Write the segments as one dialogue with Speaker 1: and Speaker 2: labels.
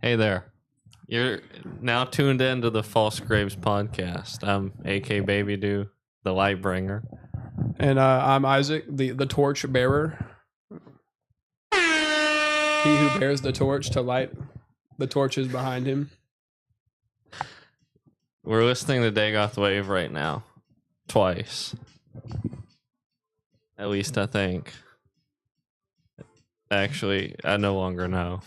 Speaker 1: Hey there. You're now tuned in to the False Graves podcast. I'm AK Baby Doo, the Lightbringer.
Speaker 2: And I'm Isaac, the torch bearer. He who bears the torch to light the torches behind him.
Speaker 1: We're listening to Dagoth Wave right now. Twice. At least I think. Actually, I no longer know.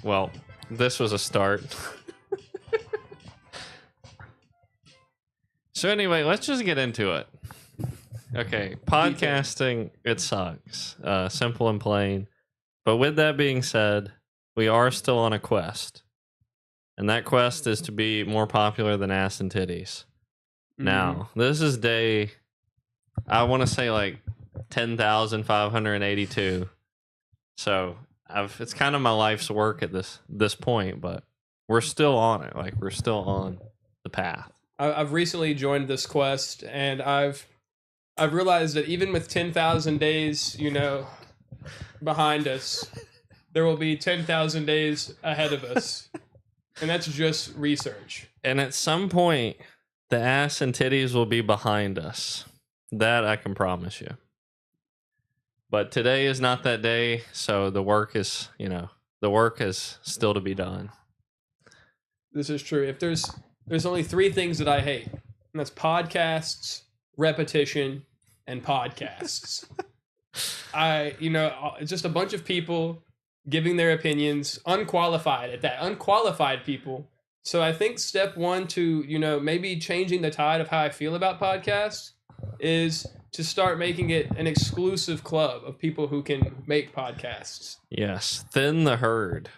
Speaker 1: Well, this was a start. So anyway, let's just get into it. Okay, podcasting, it sucks. Simple and plain. But with that being said, we are still on a quest. And that quest is to be more popular than ass and titties. Now, this is day, I want to say like 10,582. So it's kind of my life's work at this point, but we're still on it. Like, we're still on the path.
Speaker 2: I've recently joined this quest, and I've realized that even with 10,000 days, behind us, there will be 10,000 days ahead of us, and that's just research.
Speaker 1: And at some point, the ass and titties will be behind us. That I can promise you. But today is not that day, so the work is still to be done.
Speaker 2: This is true. If there's only three things that I hate, and that's podcasts, repetition, and podcasts. It's just a bunch of people giving their opinions, unqualified at that, unqualified people. So I think step one to, maybe changing the tide of how I feel about podcasts is to start making it an exclusive club of people who can make podcasts.
Speaker 1: Yes, thin the herd.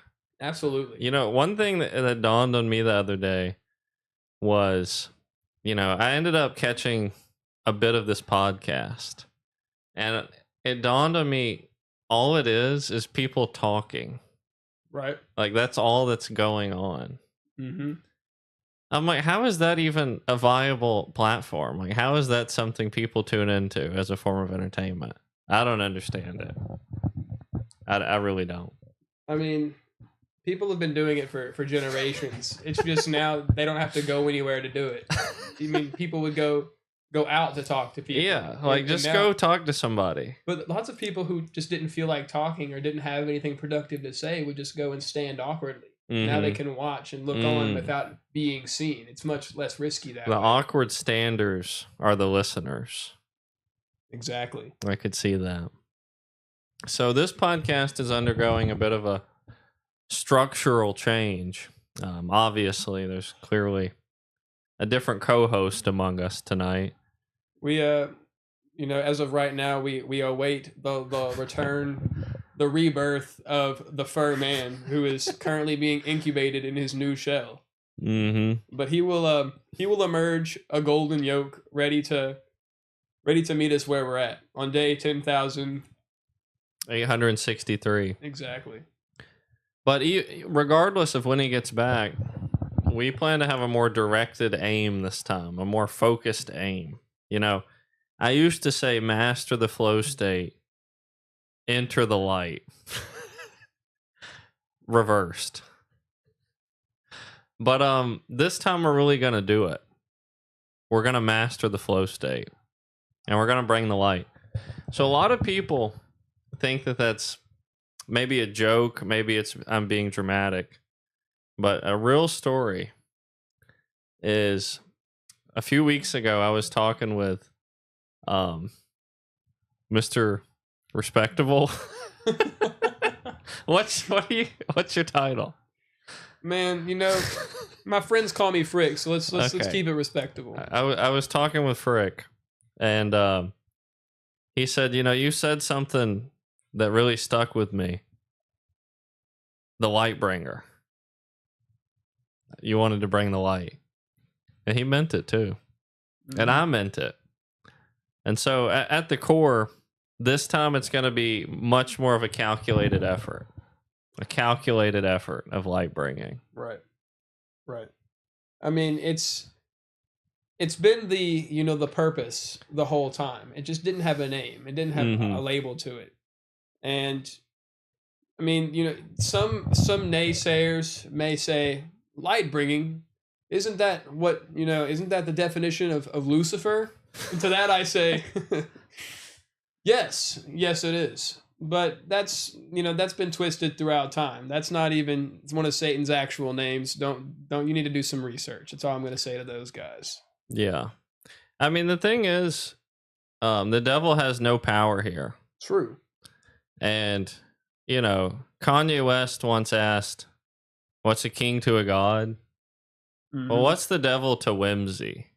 Speaker 2: Absolutely.
Speaker 1: One thing that dawned on me the other day was, I ended up catching a bit of this podcast, and it dawned on me all it is people talking.
Speaker 2: Right.
Speaker 1: Like, that's all that's going on.
Speaker 2: Mm-hmm.
Speaker 1: I'm like, how is that even a viable platform? Like, how is that something people tune into as a form of entertainment? I don't understand it. I really don't.
Speaker 2: I mean, people have been doing it for generations. It's just now they don't have to go anywhere to do it. I mean, people would go out to talk to people.
Speaker 1: Yeah, like, just go talk to somebody.
Speaker 2: But lots of people who just didn't feel like talking or didn't have anything productive to say would just go and stand awkwardly. Mm-hmm. Now they can watch and look on without being seen. It's much less risky that way.
Speaker 1: The awkward standers are the listeners.
Speaker 2: Exactly.
Speaker 1: I could see that. So this podcast is undergoing a bit of a structural change. Obviously, there's clearly a different co-host among us tonight.
Speaker 2: We, as of right now, we await the return, the rebirth of the fur man who is currently being incubated in his new shell.
Speaker 1: Mm-hmm.
Speaker 2: But he will emerge a golden yolk, ready to meet us where we're at on day
Speaker 1: 10,863.
Speaker 2: Exactly.
Speaker 1: But regardless of when he gets back, we plan to have a more directed aim this time, a more focused aim. I used to say master the flow state, enter the light. Reversed. But this time we're really going to do it. We're going to master the flow state, and we're going to bring the light. So a lot of people think that that's maybe a joke, maybe I'm being dramatic, but a real story is a few weeks ago I was talking with Mr. Respectable. What's your title?
Speaker 2: Man, my friends call me Frick, so let's keep it respectable.
Speaker 1: I was talking with Frick, and he said, you said something that really stuck with me. The Lightbringer. You wanted to bring the light. And he meant it too. Mm-hmm. And I meant it. And so at the core, this time it's going to be much more of a calculated effort. A calculated effort of light bringing.
Speaker 2: Right. I mean, it's it's been the the purpose the whole time. It just didn't have a name. It didn't have a label to it. And I mean, some naysayers may say light bringing. Isn't that what Isn't that the definition of Lucifer? And to that I say, yes, it is. But that's been twisted throughout time. That's not even one of Satan's actual names. Don't you need to do some research? That's all I'm going to say to those guys.
Speaker 1: Yeah. I mean, the thing is, the devil has no power here.
Speaker 2: True.
Speaker 1: And, Kanye West once asked, what's a king to a god?
Speaker 2: Mm-hmm.
Speaker 1: Well, what's the devil to whimsy?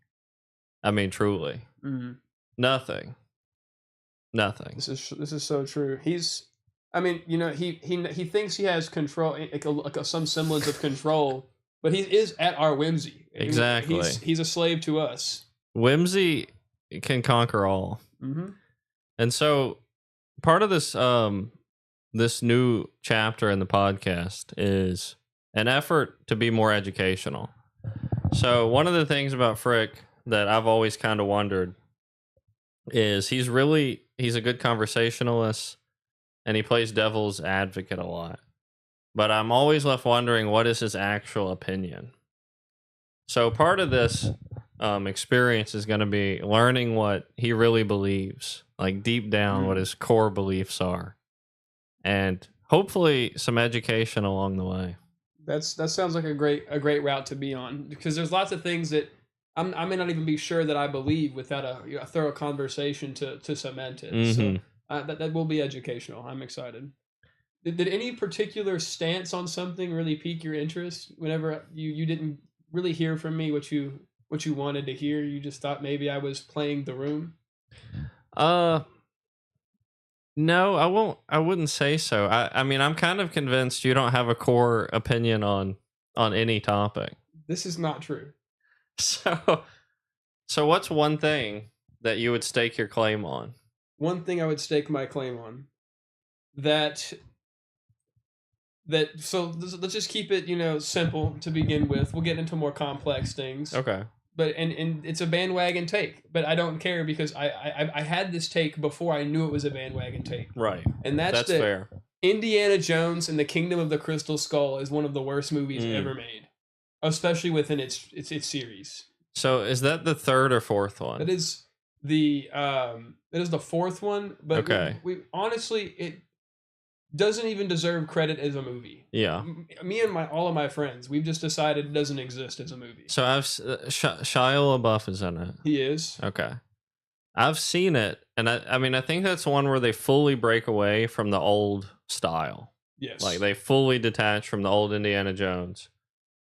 Speaker 1: I mean, truly.
Speaker 2: Mm-hmm.
Speaker 1: Nothing.
Speaker 2: This is so true. He thinks he has control, like some semblance of control, but he is at our whimsy.
Speaker 1: Exactly.
Speaker 2: He's a slave to us.
Speaker 1: Whimsy can conquer all.
Speaker 2: Mm-hmm.
Speaker 1: And so part of this this new chapter in the podcast is an effort to be more educational. So one of the things about Frick that I've always kind of wondered is he's a good conversationalist and he plays devil's advocate a lot. But I'm always left wondering, what is his actual opinion? So part of this experience is going to be learning what he really believes, like deep down what his core beliefs are, and hopefully some education along the way.
Speaker 2: That sounds like a great route to be on, because there's lots of things that I may not even be sure that I believe without a thorough conversation to cement it.
Speaker 1: Mm-hmm.
Speaker 2: So that will be educational. I'm excited. Did any particular stance on something really pique your interest? Whenever you didn't really hear from me what you wanted to hear, you just thought maybe I was playing the room?
Speaker 1: No, I wouldn't say so. I mean, I'm kind of convinced you don't have a core opinion on any topic.
Speaker 2: This is not true.
Speaker 1: So what's one thing that you would stake your claim on?
Speaker 2: One thing I would stake my claim on. So let's just keep it, simple to begin with. We'll get into more complex things.
Speaker 1: Okay.
Speaker 2: But and it's a bandwagon take, but I don't care because I had this take before I knew it was a bandwagon take.
Speaker 1: Right.
Speaker 2: And that's
Speaker 1: fair.
Speaker 2: Indiana Jones and the Kingdom of the Crystal Skull is one of the worst movies ever made, especially within its series.
Speaker 1: So is that the third or fourth one?
Speaker 2: That is the fourth one, but
Speaker 1: okay.
Speaker 2: we honestly, it doesn't even deserve credit as a movie.
Speaker 1: Yeah.
Speaker 2: Me and all of my friends, we've just decided it doesn't exist as a movie.
Speaker 1: So Shia LaBeouf is in it.
Speaker 2: He is.
Speaker 1: Okay. I've seen it, and I think that's one where they fully break away from the old style.
Speaker 2: Yes.
Speaker 1: Like they fully detach from the old Indiana Jones,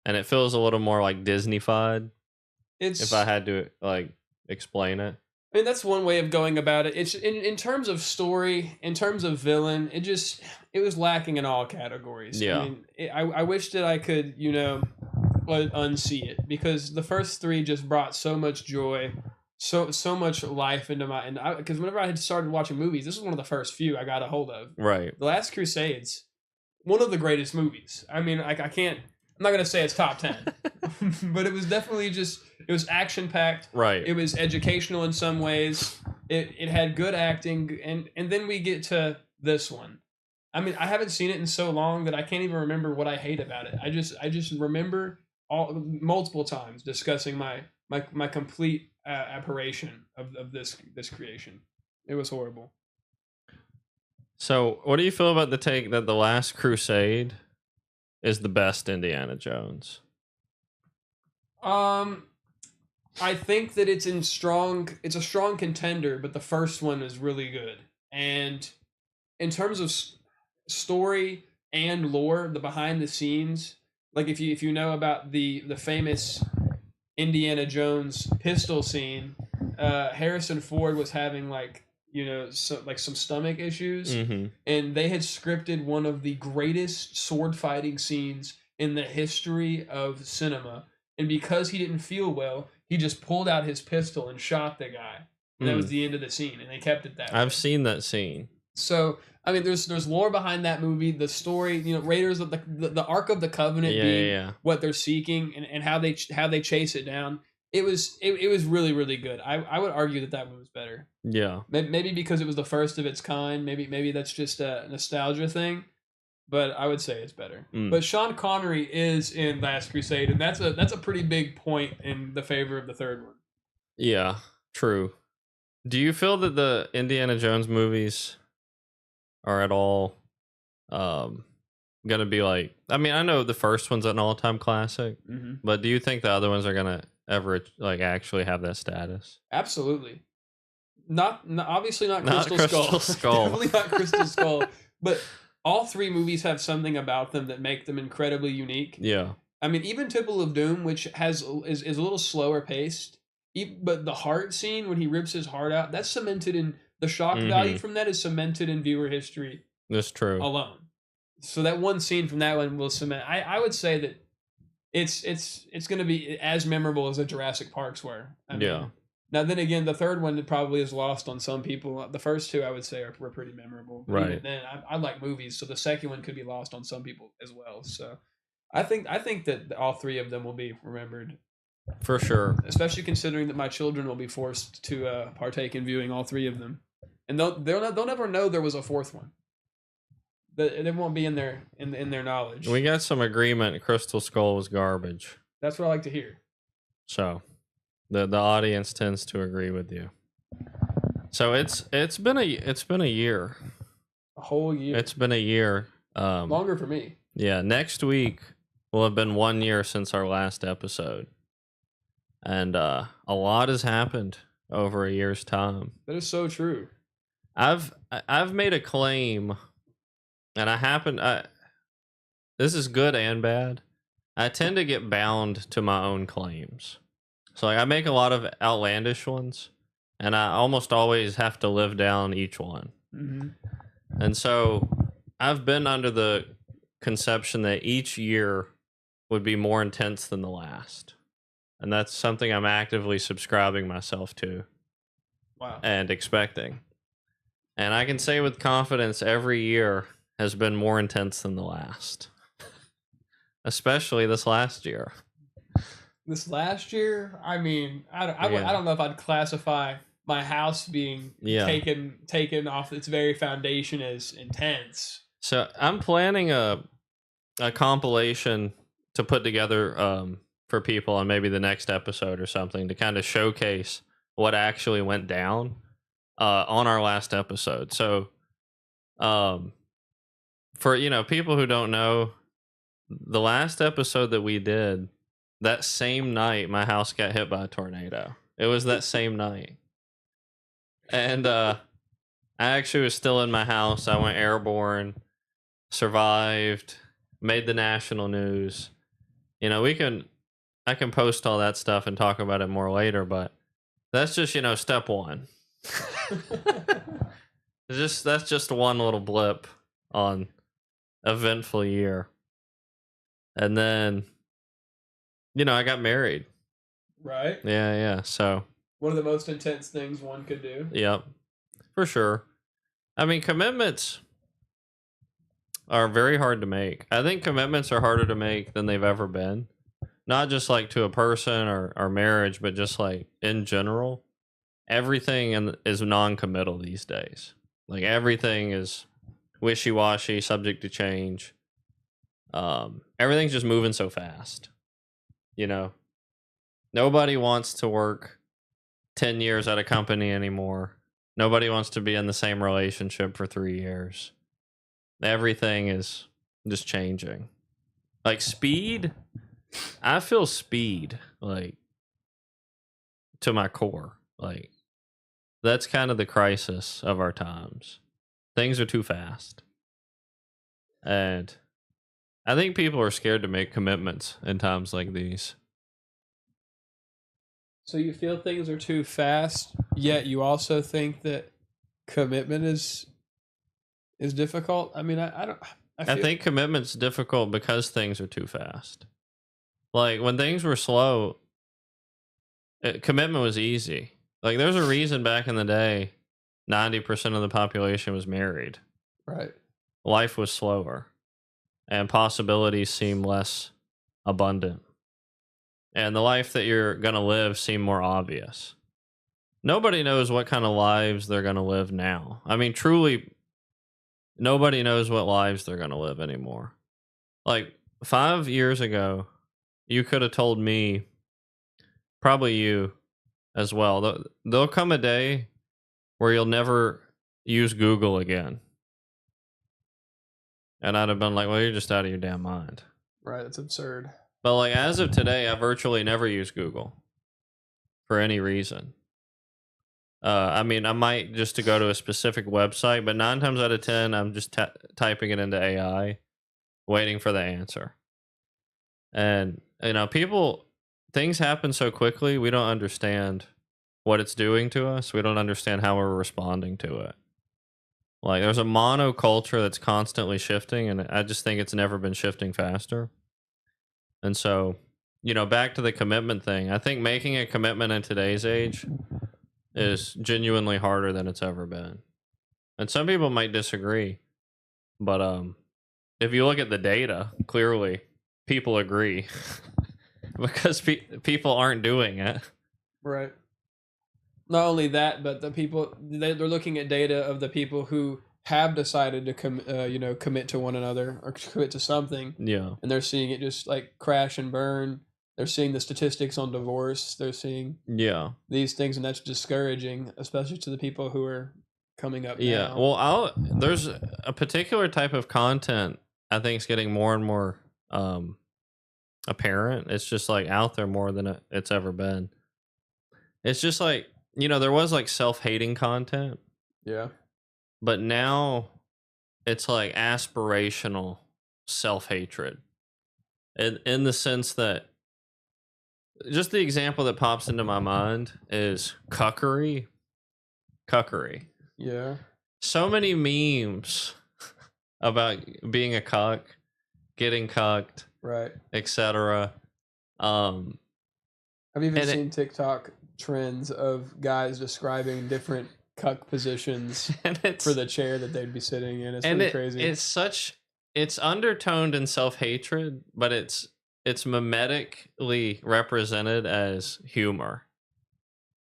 Speaker 1: and it feels a little more like Disney-fied. If I had to explain it.
Speaker 2: I mean, that's one way of going about it. It's in terms of story, in terms of villain, it was lacking in all categories.
Speaker 1: Yeah.
Speaker 2: I mean, I wish that I could, unsee it, because the first three just brought so much joy, so much life into because whenever I had started watching movies, this was one of the first few I got a hold of.
Speaker 1: Right.
Speaker 2: The Last Crusades, one of the greatest movies. I mean, I'm not going to say it's top 10, but it was definitely it was action-packed.
Speaker 1: Right.
Speaker 2: It was educational in some ways. It had good acting, and then we get to this one. I mean, I haven't seen it in so long that I can't even remember what I hate about it. I just remember multiple times discussing my complete abhorration of this creation. It was horrible.
Speaker 1: So, what do you feel about the take that The Last Crusade is the best Indiana Jones?
Speaker 2: I think that it's a strong contender, but the first one is really good. And in terms of story and lore, the behind the scenes, like if you know about the famous Indiana Jones pistol scene, Harrison Ford was having some stomach issues, and they had scripted one of the greatest sword fighting scenes in the history of cinema. And because he didn't feel well, he just pulled out his pistol and shot the guy. And that was the end of the scene, and they kept it that way.
Speaker 1: I've seen that scene.
Speaker 2: So, I mean, there's lore behind that movie, the story, Raiders of the Ark of the Covenant being what they're seeking, and how they chase it down. it was really really good. I would argue that that one was better.
Speaker 1: Yeah.
Speaker 2: Maybe because it was the first of its kind. Maybe that's just a nostalgia thing. But I would say it's better.
Speaker 1: Mm.
Speaker 2: But Sean Connery is in Last Crusade, and that's a pretty big point in the favor of the third one.
Speaker 1: Yeah, true. Do you feel that the Indiana Jones movies are at all gonna be like? I mean, I know the first one's an all-time classic,
Speaker 2: Mm-hmm.
Speaker 1: but do you think the other ones are gonna ever like actually have that status?
Speaker 2: Absolutely. Not obviously not
Speaker 1: Not
Speaker 2: Crystal
Speaker 1: Crystal Skull.
Speaker 2: Definitely not Crystal Skull. But all three movies have something about them that make them incredibly unique.
Speaker 1: Yeah.
Speaker 2: I mean, even Temple of Doom, which is a little slower paced, but the heart scene when he rips his heart out, that's cemented in the shock value from that is cemented in viewer history
Speaker 1: That's true.
Speaker 2: alone. So that one scene from that one will cement. I would say that it's going to be as memorable as the Jurassic Parks were. I mean,
Speaker 1: Yeah.
Speaker 2: Now then again, the third one probably is lost on some people. The first two I would say were pretty memorable. But
Speaker 1: Right.
Speaker 2: even then, I like movies, so the second one could be lost on some people as well. So I think that all three of them will be remembered,
Speaker 1: For sure.
Speaker 2: especially considering that my children will be forced to partake in viewing all three of them, and they'll never know there was a fourth one. They won't be in their knowledge.
Speaker 1: We got some agreement. Crystal Skull was garbage.
Speaker 2: That's what I like to hear.
Speaker 1: So the audience tends to agree with you. So it's been a year.
Speaker 2: A whole year.
Speaker 1: It's been a year.
Speaker 2: Longer for me.
Speaker 1: Yeah, next week will have been 1 year since our last episode. And a lot has happened over a year's time.
Speaker 2: That is so true.
Speaker 1: I've made a claim, and this is good and bad. I tend to get bound to my own claims. So like I make a lot of outlandish ones, and I almost always have to live down each one.
Speaker 2: Mm-hmm.
Speaker 1: And so I've been under the conception that each year would be more intense than the last. And that's something I'm actively subscribing myself to.
Speaker 2: Wow.
Speaker 1: And expecting. And I can say with confidence every year has been more intense than the last. Especially this last year.
Speaker 2: This last year, I mean, I don't know if I'd classify my house being taken off its very foundation as intense.
Speaker 1: So I'm planning a compilation to put together for people on maybe the next episode or something to kind of showcase what actually went down on our last episode. So for people who don't know, the last episode that we did, that same night my house got hit by a tornado. It was that same night. And I actually was still in my house. I went airborne, survived, made the national news. I can post all that stuff and talk about it more later, but that's just, step one. That's just one little blip on eventful year. And then, I got married.
Speaker 2: Right?
Speaker 1: Yeah. So
Speaker 2: one of the most intense things one could do.
Speaker 1: Yep. For sure. I mean, commitments are very hard to make. I think commitments are harder to make than they've ever been. Not just like to a person or marriage, but just like in general. Everything is non-committal these days. Like everything is wishy-washy, subject to change. Everything's just moving so fast. Nobody wants to work 10 years at a company anymore. Nobody wants to be in the same relationship for 3 years. Everything is just changing. Like speed, I feel speed, like, to my core. Like, that's kind of the crisis of our times. Things are too fast. And I think people are scared to make commitments in times like these.
Speaker 2: So you feel things are too fast, yet you also think that commitment is difficult? I mean, I
Speaker 1: think commitment's difficult because things are too fast. Like when things were slow, commitment was easy. Like there's a reason back in the day 90% of the population was married.
Speaker 2: Right.
Speaker 1: Life was slower and possibilities seemed less abundant. and the life that you're going to live seem more obvious. Nobody knows what kind of lives they're going to live now. I mean, truly, nobody knows what lives they're going to live anymore. Like 5 years ago, you could have told me, probably you as well, there'll come a day where you'll never use Google again. And I'd have been like, well, you're just out of your damn mind.
Speaker 2: Right, that's absurd.
Speaker 1: But like as of today, I virtually never use Google for any reason. I mean, I might just to go to a specific website, but 9 times out of 10, I'm just typing it into AI, waiting for the answer. And things happen so quickly, we don't understand what it's doing to us. We don't understand how we're responding to it. Like there's a monoculture that's constantly shifting, and I just think it's never been shifting faster. And so, back to the commitment thing, I think making a commitment in today's age is genuinely harder than it's ever been. And some people might disagree, but if you look at the data, clearly people agree because people aren't doing it.
Speaker 2: Right. Not only that, but the people they're looking at data of the people who have decided to commit to one another or commit to something.
Speaker 1: Yeah.
Speaker 2: And they're seeing it just like crash and burn. They're seeing the statistics on divorce. They're seeing these things, and that's discouraging, especially to the people who are coming up.
Speaker 1: Yeah.
Speaker 2: Now.
Speaker 1: Well, there's a particular type of content I think is getting more and more apparent. It's just like out there more than it's ever been. It's just like, there was like self-hating content.
Speaker 2: Yeah.
Speaker 1: But now it's like aspirational self-hatred. In the sense that just the example that pops into my mind is cuckery. Cuckery.
Speaker 2: Yeah.
Speaker 1: So many memes about being a cuck, getting cucked,
Speaker 2: right,
Speaker 1: etc.
Speaker 2: I've even seen TikTok trends of guys describing different cuck positions for the chair that they'd be sitting in. It's pretty crazy.
Speaker 1: It's undertoned in self-hatred, but it's mimetically represented as humor.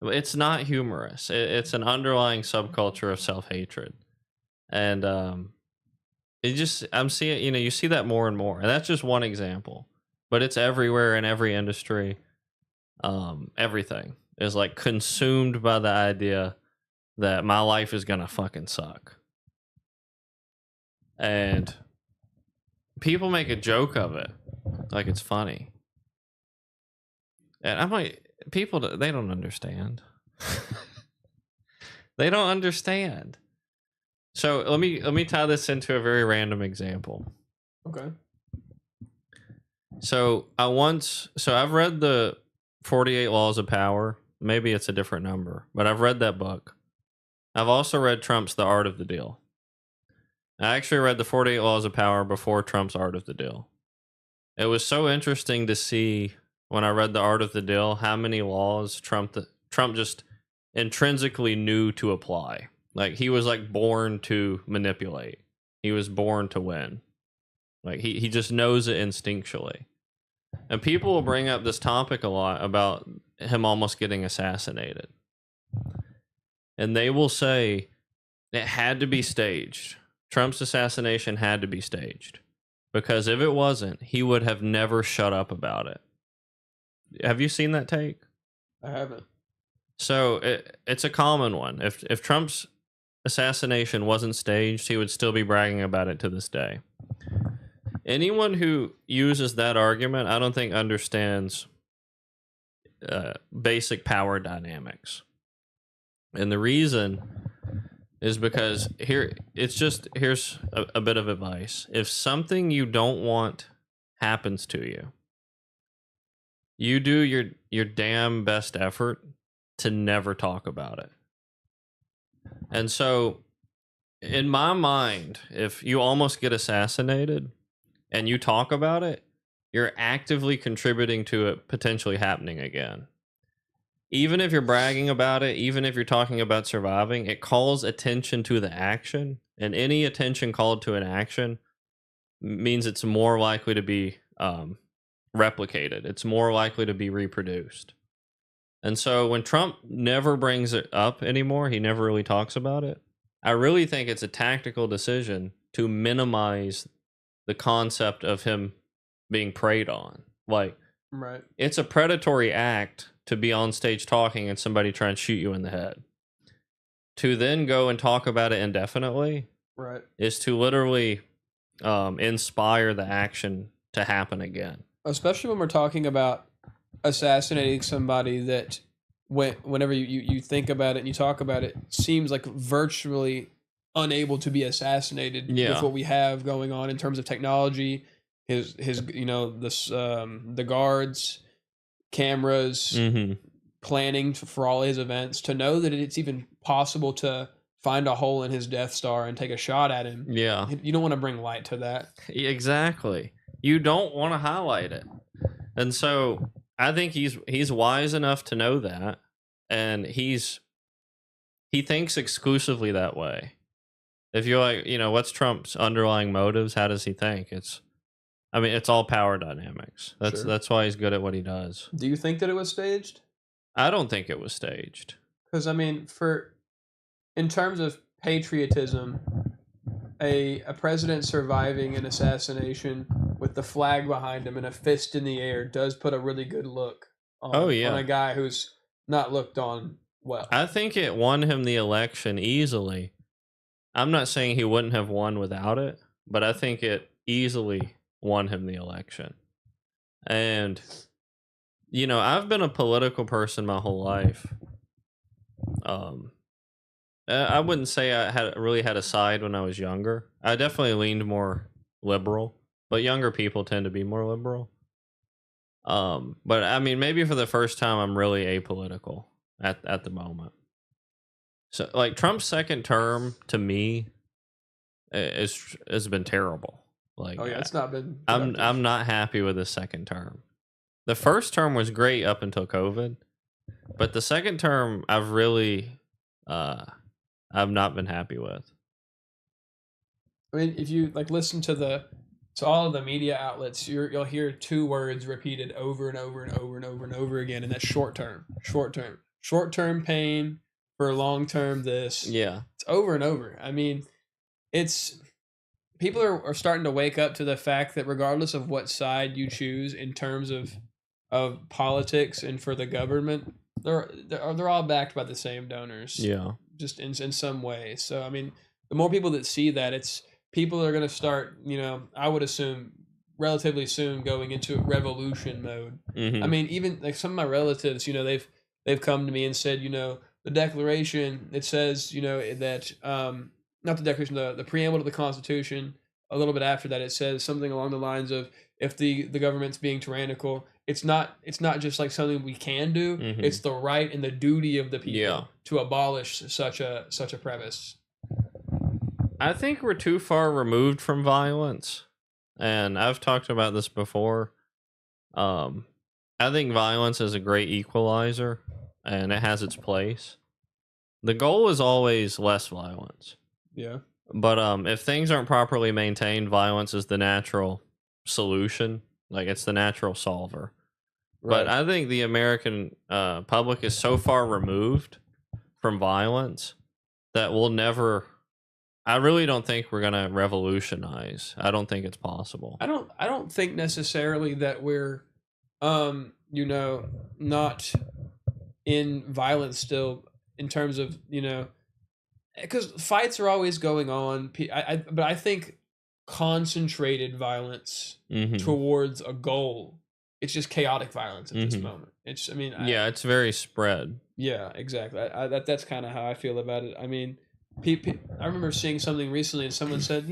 Speaker 1: It's not humorous. It's an underlying subculture of self-hatred. And I'm seeing, you see that more and more. And that's just one example. But it's everywhere in every industry. Everything is like consumed by the idea that my life is gonna fucking suck. And people make a joke of it. Like it's funny. And I'm like, people, they don't understand. They don't understand. So let me tie this into a very random example.
Speaker 2: Okay.
Speaker 1: So I've read the 48 Laws of Power. Maybe it's a different number, but I've read that book. I've also read Trump's The Art of the Deal. I actually read the 48 Laws of Power before Trump's Art of the Deal. It was so interesting to see when I read The Art of the Deal how many laws Trump just intrinsically knew to apply. Like he was like born to manipulate. He was born to win. Like he just knows it instinctually. And people will bring up this topic a lot about him almost getting assassinated. And they will say it had to be staged. Trump's assassination had to be staged. Because if it wasn't, he would have never shut up about it. Have you seen that take?
Speaker 2: I haven't.
Speaker 1: So it's a common one. If Trump's assassination wasn't staged, he would still be bragging about it to this day. Anyone who uses that argument, I don't think understands basic power dynamics. And the reason is because here's a bit of advice. If something you don't want happens to you, you do your damn best effort to never talk about it. And so, in my mind, if you almost get assassinated and you talk about it, you're actively contributing to it potentially happening again. Even if you're bragging about it, even if you're talking about surviving, it calls attention to the action. And any attention called to an action means it's more likely to be replicated. It's more likely to be reproduced. And so when Trump never brings it up anymore, he never really talks about it. I really think it's a tactical decision to minimize the concept of him being preyed on. Like,
Speaker 2: Right.
Speaker 1: it's a predatory act to be on stage talking and somebody try and shoot you in the head. To then go and talk about it indefinitely
Speaker 2: Right.
Speaker 1: is to literally inspire the action to happen again.
Speaker 2: Especially when we're talking about assassinating somebody that whenever you think about it and you talk about it, seems like virtually unable to be assassinated
Speaker 1: Yeah.
Speaker 2: with what we have going on in terms of technology, his the guards, cameras,
Speaker 1: Mm-hmm.
Speaker 2: planning for all his events, to know that it's even possible to find a hole in his Death Star and take a shot at him.
Speaker 1: Yeah,
Speaker 2: You don't want to bring light to that.
Speaker 1: exactly. You don't want to highlight it. And so I think he's wise enough to know that, and he thinks exclusively that way. If you're like, what's Trump's underlying motives? How does he think? It's all power dynamics.
Speaker 2: Sure.
Speaker 1: That's why he's good at what he does.
Speaker 2: Do you think that it was staged?
Speaker 1: I don't think it was staged.
Speaker 2: Because in terms of patriotism, a president surviving an assassination with the flag behind him and a fist in the air does put a really good look on,
Speaker 1: Oh, yeah.
Speaker 2: on a guy who's not looked on well.
Speaker 1: I think it won him the election easily. I'm not saying he wouldn't have won without it, but I think it easily won him the election. And I've been a political person my whole life. I wouldn't say I really had a side when I was younger. I definitely leaned more liberal, but younger people tend to be more liberal. But I mean, maybe for the first time, I'm really apolitical at the moment. So, like, Trump's second term to me has been terrible. Like,
Speaker 2: Oh yeah, it's not been.
Speaker 1: I'm not happy with his second term. The first term was great up until COVID, but the second term I've not been happy with.
Speaker 2: I mean, if you listen to all of the media outlets, you'll hear two words repeated over and over and over and over and over again, and that's short term, short term pain for long term this.
Speaker 1: Yeah.
Speaker 2: It's over and over. I mean, people are starting to wake up to the fact that regardless of what side you choose in terms of politics and for the government, they're all backed by the same donors.
Speaker 1: Yeah.
Speaker 2: Just in some way. So I mean, the more people that see that, it's people are going to start, I would assume relatively soon going into revolution mode.
Speaker 1: Mhm.
Speaker 2: I mean, even like some of my relatives, they've come to me and said, the Declaration, it says, that not the Declaration, the preamble to the Constitution. A little bit after that, it says something along the lines of, if the government's being tyrannical, it's not just like something we can do.
Speaker 1: Mhm.
Speaker 2: It's the right and the duty of the people
Speaker 1: Yeah.
Speaker 2: to abolish such a premise.
Speaker 1: I think we're too far removed from violence, and I've talked about this before. I think violence is a great equalizer, and it has its place. The goal is always less violence.
Speaker 2: Yeah.
Speaker 1: But if things aren't properly maintained, violence is the natural solution. Like, it's the natural solver. But I think the American public is so far removed from violence that we'll never. I really don't think we're gonna revolutionize. I don't think it's possible.
Speaker 2: I don't think necessarily that we're not in violence still, in terms of, because fights are always going on. But I think concentrated violence
Speaker 1: Mhm.
Speaker 2: towards a goal, it's just chaotic violence at this
Speaker 1: Mhm.
Speaker 2: moment. It's
Speaker 1: It's very spread.
Speaker 2: yeah, exactly. That's kind of how I feel about it. I mean, I remember seeing something recently, and someone said,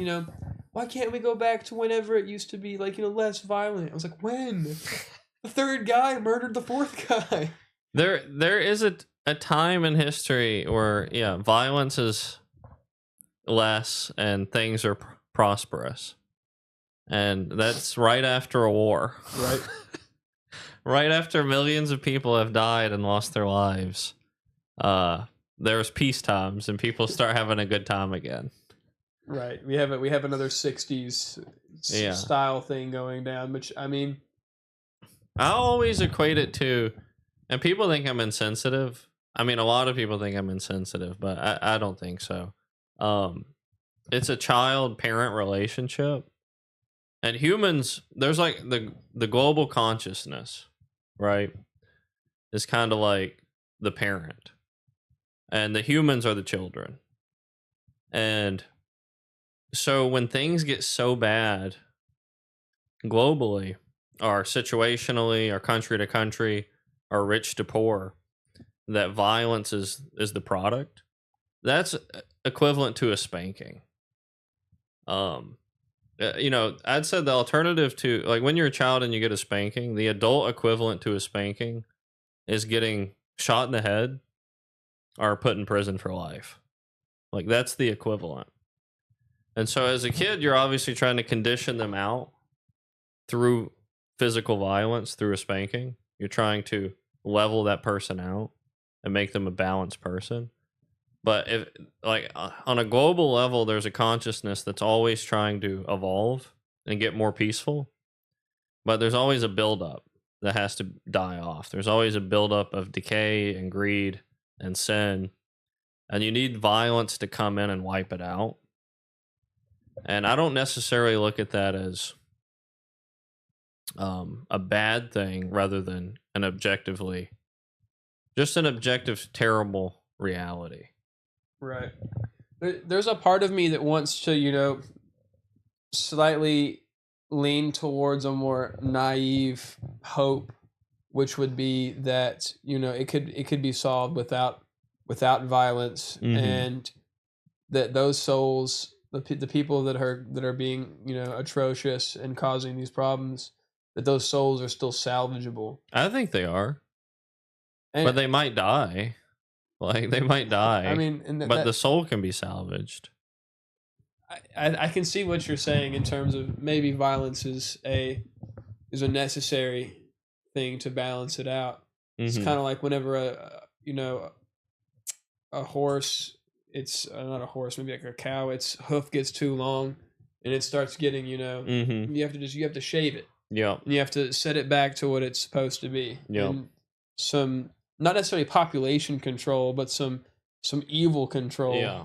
Speaker 2: why can't we go back to whenever it used to be less violent? I was like, when? The third guy murdered the fourth guy.
Speaker 1: There is a time in history where violence is less and things are prosperous, and that's right after a war.
Speaker 2: Right.
Speaker 1: Right after millions of people have died and lost their lives, there's peace times and people start having a good time again.
Speaker 2: Right. We have another 60s
Speaker 1: Yeah.
Speaker 2: style thing going down, which I mean,
Speaker 1: I always equate it to, and people think I'm insensitive. I mean, a lot of people think I'm insensitive, but I don't think so. It's a child-parent relationship, and humans. There's like the global consciousness, right? Is kind of like the parent, and the humans are the children. And so when things get so bad globally, or situationally, or country to country, or rich to poor, that violence is the product, that's equivalent to a spanking. I'd said the alternative to, like, when you're a child and you get a spanking, the adult equivalent to a spanking is getting shot in the head or put in prison for life. Like, that's the equivalent. And so as a kid, you're obviously trying to condition them out through physical violence, through a spanking. You're trying to level that person out and make them a balanced person. But if, like, on a global level, there's a consciousness that's always trying to evolve and get more peaceful. But there's always a buildup that has to die off. There's always a buildup of decay and greed and sin. And you need violence to come in and wipe it out. And I don't necessarily look at that as a bad thing, rather than an objective terrible reality.
Speaker 2: Right. There's a part of me that wants to, slightly lean towards a more naive hope, which would be that, it could be solved without violence, and that those souls, the people that are being, atrocious and causing these problems, that those souls are still salvageable.
Speaker 1: I think they are. But they might die. Like, they might die.
Speaker 2: I mean,
Speaker 1: but the soul can be salvaged.
Speaker 2: I can see what you're saying in terms of maybe violence is a necessary thing to balance it out. It's kind of like whenever a horse, it's not a horse, maybe like a cow, its hoof gets too long and it starts getting, you have to shave it.
Speaker 1: Yeah.
Speaker 2: And you have to set it back to what it's supposed to be.
Speaker 1: Yeah.
Speaker 2: And some, not necessarily population control, but some evil control.
Speaker 1: Yeah.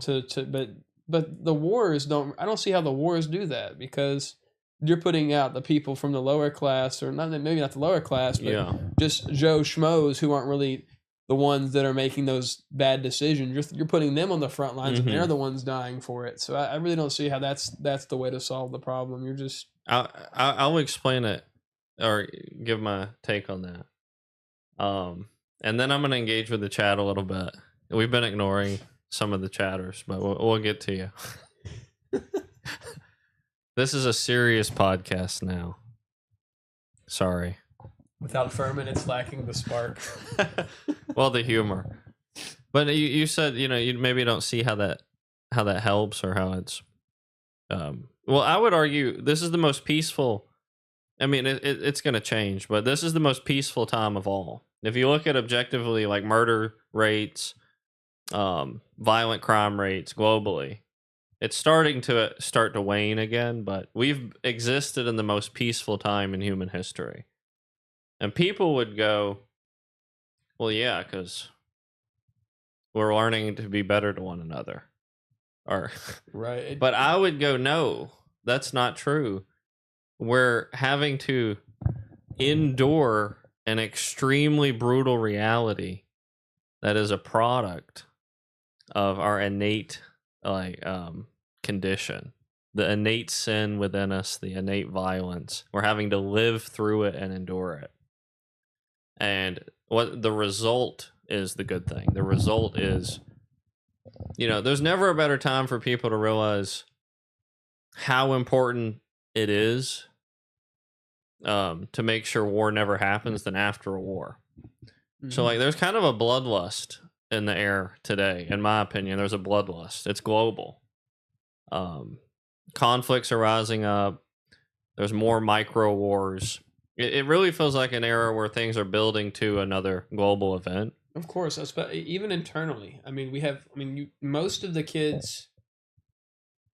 Speaker 2: But the wars I don't see how the wars do that, because you're putting out the people from the lower class, or maybe not the lower class, but just Joe Schmoes who aren't really the ones that are making those bad decisions. You're putting them on the front lines, and they're the ones dying for it. So I really don't see how that's the way to solve the problem. You're just...
Speaker 1: I'll explain it, or give my take on that. And then I'm going to engage with the chat a little bit. We've been ignoring some of the chatters, but we'll get to you. This is a serious podcast now. Sorry.
Speaker 2: Without Furman, it's lacking the spark.
Speaker 1: Well, the humor. But you said, you maybe don't see how that helps, or how it's... Well, I would argue this is the most peaceful... I mean, it's going to change, but this is the most peaceful time of all. If you look at objectively, like, murder rates, violent crime rates globally, it's starting to wane again, but we've existed in the most peaceful time in human history. And people would go, well, yeah, because we're learning to be better to one another. Or,
Speaker 2: right.
Speaker 1: But I would go, no, that's not true. We're having to endure an extremely brutal reality that is a product of our innate condition, the innate sin within us, the innate violence. We're having to live through it and endure it. And what the result is the good thing. The result is, there's never a better time for people to realize how important it is to make sure war never happens than after a war. So, like, there's kind of a bloodlust in the air today, in my opinion. There's a bloodlust. It's global. Conflicts are rising up. There's more micro wars. It really feels like an era where things are building to another global event.
Speaker 2: Of course, even internally. I mean, most of the kids,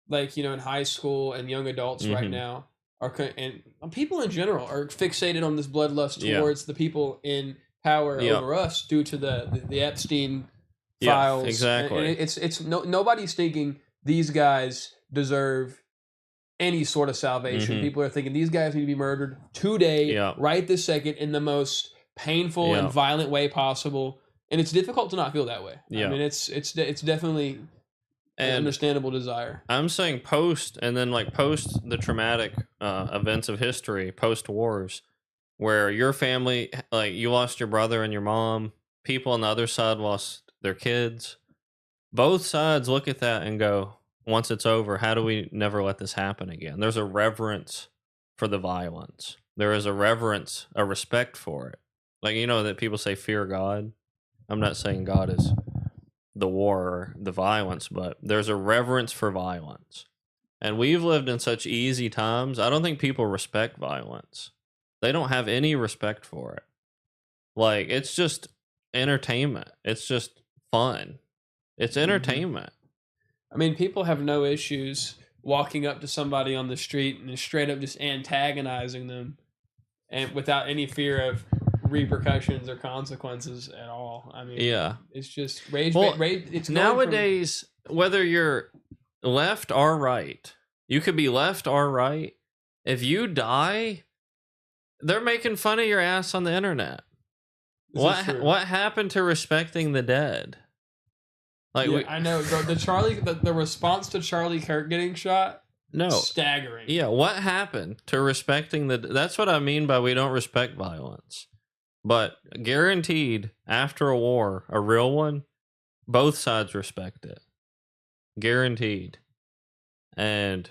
Speaker 2: like, in high school and young adults right now, and people in general are fixated on this bloodlust
Speaker 1: Yeah.
Speaker 2: towards the people in power
Speaker 1: Yeah.
Speaker 2: over us due to the Epstein
Speaker 1: Yeah,
Speaker 2: files.
Speaker 1: exactly.
Speaker 2: And it's nobody's thinking these guys deserve any sort of salvation.
Speaker 1: Mhm.
Speaker 2: People are thinking these guys need to be murdered today,
Speaker 1: Yeah.
Speaker 2: right this second, in the most painful
Speaker 1: Yeah.
Speaker 2: and violent way possible. And it's difficult to not feel that way.
Speaker 1: Yeah.
Speaker 2: I mean, it's definitely an
Speaker 1: And
Speaker 2: understandable desire.
Speaker 1: I'm saying post, and then like post the traumatic events of history, post wars, where your family, like you lost your brother and your mom, people on the other side lost their kids. Both sides look at that and go, once it's over, how do we never let this happen again? There's a reverence for the violence. There is a reverence, a respect for it. Like, you know, that people say fear God. I'm not saying God is the war or the violence, but there's a reverence for violence. And we've lived in such easy times. I don't think people respect violence. They don't have any respect for it. Like, it's just entertainment. It's just fun. It's entertainment.
Speaker 2: I mean, people have no issues walking up to somebody on the street and straight up just antagonizing them, and without any fear of repercussions or consequences at all. I mean,
Speaker 1: Yeah.
Speaker 2: it's just rage.
Speaker 1: Well,
Speaker 2: It's
Speaker 1: nowadays, whether you're left or right, you could be left or right. If you die, they're making fun of your ass on the internet. What happened to respecting the dead? Like,
Speaker 2: yeah, I know the response to Charlie Kirk getting shot.
Speaker 1: No,
Speaker 2: staggering.
Speaker 1: Yeah, what happened to respecting the? That's what I mean by we don't respect violence. But guaranteed, after a war, a real one, both sides respect it. Guaranteed. And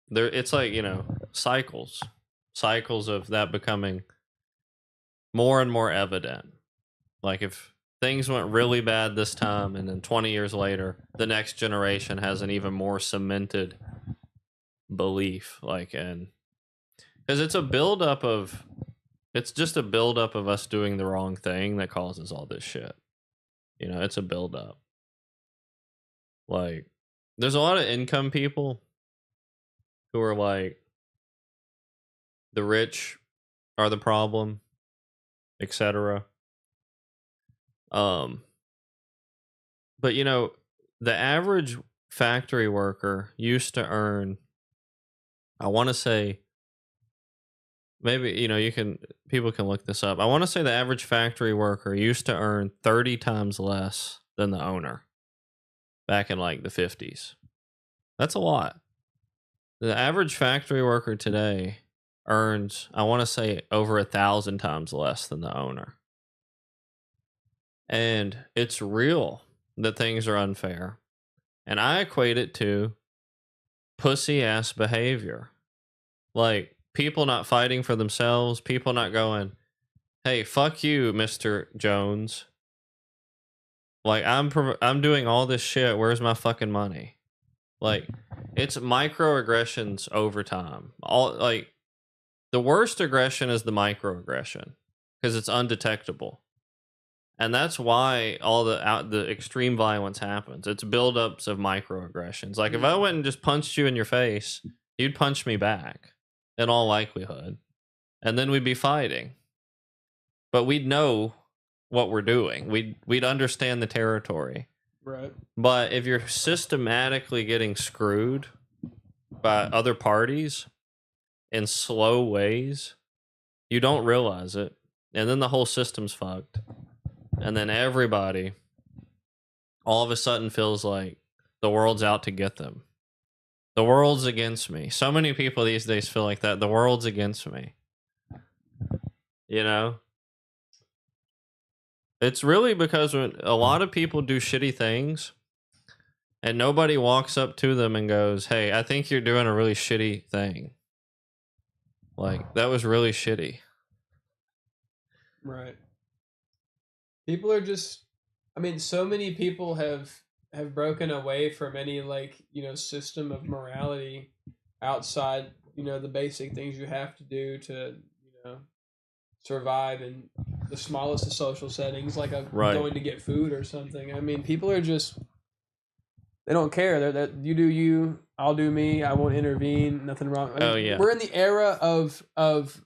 Speaker 1: there, it's like, you know, cycles of that becoming more and more evident. Like if things went really bad this time, and then 20 years later, the next generation has an even more cemented belief, like, and because it's just a buildup of us doing the wrong thing that causes all this shit. You know, it's a buildup. Like, there's a lot of income people who are like, the rich are the problem, etc. But you know, the average factory worker used to earn, I want to say, maybe, you know, people can look this up. I want to say the average factory worker used to earn 30 times less than the owner back in like the 50s. That's a lot. The average factory worker today earns, I want to say, over 1,000 times less than the owner. And it's real that things are unfair. And I equate it to pussy ass behavior. Like, people not fighting for themselves, people not going, hey, fuck you, Mr. Jones. Like, I'm doing all this shit. Where's my fucking money? Like, it's microaggressions over time. Like, the worst aggression is the microaggression because it's undetectable. And that's why all the extreme violence happens. It's buildups of microaggressions. Like, if I went and just punched you in your face, you'd punch me back in all likelihood. And then we'd be fighting. But we'd know what we're doing. We'd understand the territory.
Speaker 2: Right.
Speaker 1: But if you're systematically getting screwed by other parties in slow ways, you don't realize it. And then the whole system's fucked. And then everybody all of a sudden feels like the world's out to get them. The world's against me. So many people these days feel like that. The world's against me. You know? It's really because when a lot of people do shitty things and nobody walks up to them and goes, hey, I think you're doing a really shitty thing. Like, that was really shitty.
Speaker 2: Right. People are just, I mean, so many people have broken away from any, like, you know, system of morality outside, you know, the basic things you have to do to, you know, survive in the smallest of social settings, like
Speaker 1: Right.
Speaker 2: going to get food or something. I mean, people are just, They don't care. They're you do you, I'll do me. I won't intervene. Nothing wrong.
Speaker 1: Oh, yeah.
Speaker 2: We're in the era of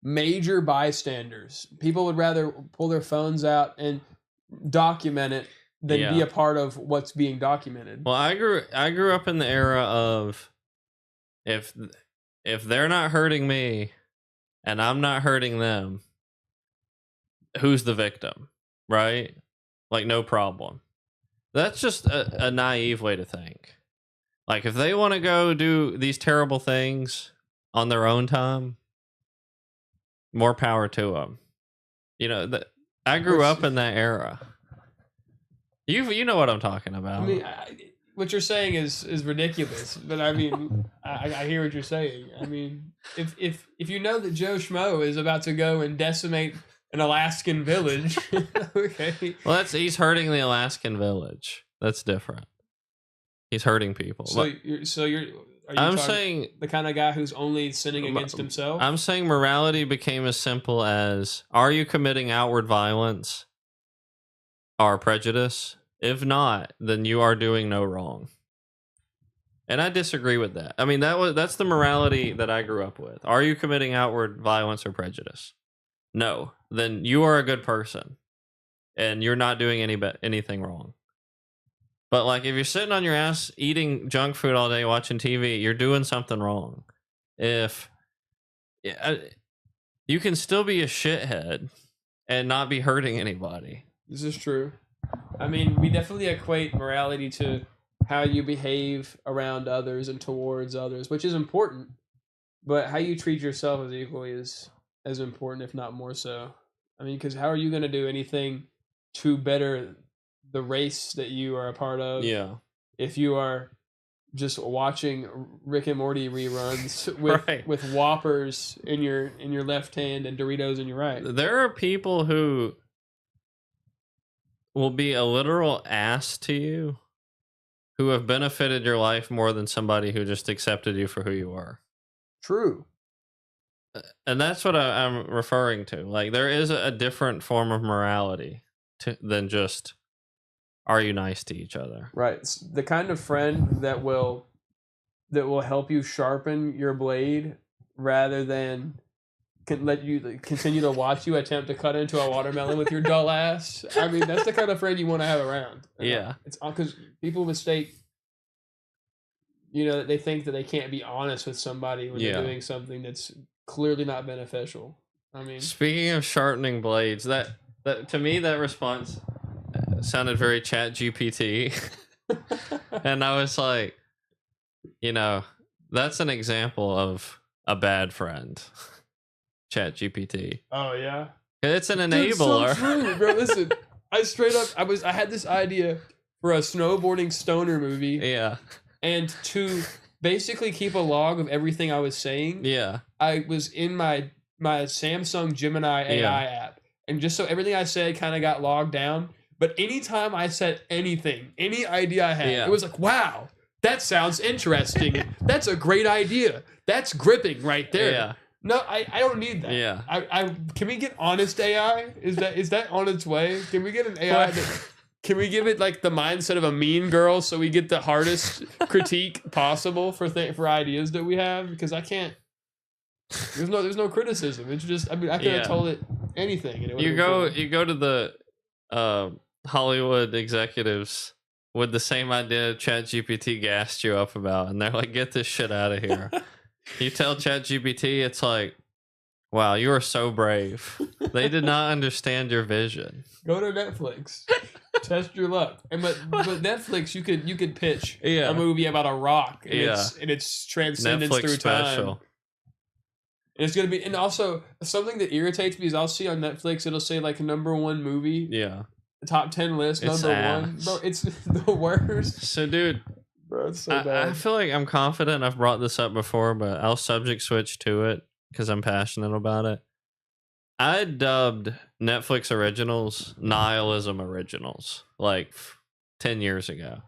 Speaker 2: major bystanders. People would rather pull their phones out and document it than be
Speaker 1: Yeah.
Speaker 2: a part of what's being documented.
Speaker 1: Well, I grew up in the era of if they're not hurting me and I'm not hurting them, who's the victim, right? Like, no problem. That's just a naive way to think. Like, if they want to go do these terrible things on their own time, more power to them. You know, I grew up in that era. You know what I'm talking about.
Speaker 2: I mean, what you're saying is ridiculous, but I mean, I hear what you're saying. I mean, if you know that Joe Schmo is about to go and decimate an Alaskan village, okay.
Speaker 1: Well, he's hurting the Alaskan village. That's different. He's hurting people.
Speaker 2: So are you
Speaker 1: I'm saying
Speaker 2: the kind of guy who's only sinning against himself?
Speaker 1: I'm saying morality became as simple as: are you committing outward violence or prejudice? If not, then you are doing no wrong. And I disagree with that. I mean, that's the morality that I grew up with. Are you committing outward violence or prejudice? No. Then you are a good person, and you're not doing anything wrong. But like, if you're sitting on your ass eating junk food all day, watching TV, you're doing something wrong. You can still be a shithead and not be hurting anybody.
Speaker 2: This is true. I mean, we definitely equate morality to how you behave around others and towards others, which is important. But how you treat yourself is equally as important, if not more so. I mean, because how are you going to do anything to better the race that you are a part of?
Speaker 1: Yeah.
Speaker 2: If you are just watching Rick and Morty reruns with Whoppers in your left hand and Doritos in your right.
Speaker 1: There are people who will be a literal ass to you who have benefited your life more than somebody who just accepted you for who you are.
Speaker 2: True.
Speaker 1: And that's what I'm referring to. Like, there is a different form of morality than just, are you nice to each other?
Speaker 2: Right. It's the kind of friend that will help you sharpen your blade rather than can let you continue to watch you attempt to cut into a watermelon with your dull ass. I mean, that's the kind of friend you want to have around.
Speaker 1: Yeah.
Speaker 2: It's because people mistake, they think that they can't be honest with somebody when they're doing something that's clearly not beneficial. I mean,
Speaker 1: speaking of sharpening blades, that to me, that response sounded very ChatGPT. And I was like, that's an example of a bad friend. ChatGPT.
Speaker 2: Oh yeah,
Speaker 1: it's an enabler.
Speaker 2: Dude, so true, bro. Listen, I had this idea for a snowboarding stoner movie.
Speaker 1: Yeah,
Speaker 2: and to basically keep a log of everything I was saying.
Speaker 1: Yeah,
Speaker 2: I was in my Samsung Gemini AI app, and just so everything I said kind of got logged down. But anytime I said anything, any idea I had, it was like, wow, that sounds interesting. That's a great idea. That's gripping right there.
Speaker 1: Yeah.
Speaker 2: No, I don't need that.
Speaker 1: Yeah.
Speaker 2: I can we get honest AI? Is that on its way? Can we get an AI can we give it like the mindset of a mean girl so we get the hardest critique possible for ideas that we have? Because I can't. There's no criticism. It's just I could have told it anything. And
Speaker 1: you go to the Hollywood executives with the same idea ChatGPT gassed you up about, and they're like, "Get this shit out of here." You tell ChatGPT, it's like, wow, you are so brave. They did not understand your vision.
Speaker 2: Go to Netflix. Test your luck. But Netflix, you could pitch a movie about a rock and its transcendence
Speaker 1: Netflix
Speaker 2: through
Speaker 1: special.
Speaker 2: time. And it's gonna be, and also something that irritates me is I'll see on Netflix, it'll say like #1 movie.
Speaker 1: Yeah.
Speaker 2: The top 10 list,
Speaker 1: It's
Speaker 2: #1. Bro, it's the worst.
Speaker 1: So, dude,
Speaker 2: bro, it's so bad.
Speaker 1: I feel like I'm confident I've brought this up before, but I'll subject switch to it because I'm passionate about it. I dubbed Netflix originals nihilism originals like 10 years ago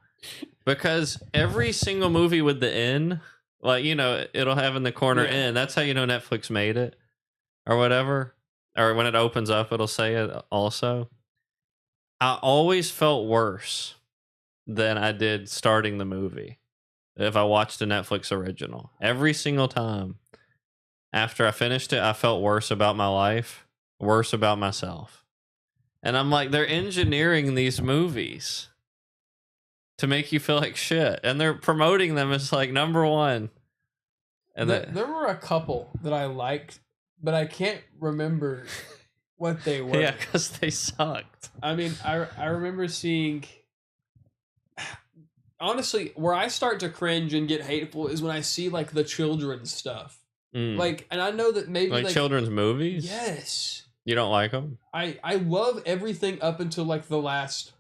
Speaker 1: because every single movie with the N, like, it'll have in the corner N. That's how you know Netflix made it or whatever. Or when it opens up, it'll say it also. I always felt worse than I did starting the movie. If I watched a Netflix original, every single time after I finished it, I felt worse about my life, worse about myself. And I'm like, they're engineering these movies to make you feel like shit, and they're promoting them as like number one. And
Speaker 2: there were a couple that I liked, but I can't remember what they were.
Speaker 1: yeah, because they sucked.
Speaker 2: I mean, I remember seeing. Honestly, where I start to cringe and get hateful is when I see like the children's stuff. Like, and I know that maybe
Speaker 1: like children's movies.
Speaker 2: Yes.
Speaker 1: You don't like them?
Speaker 2: I love everything up until like the last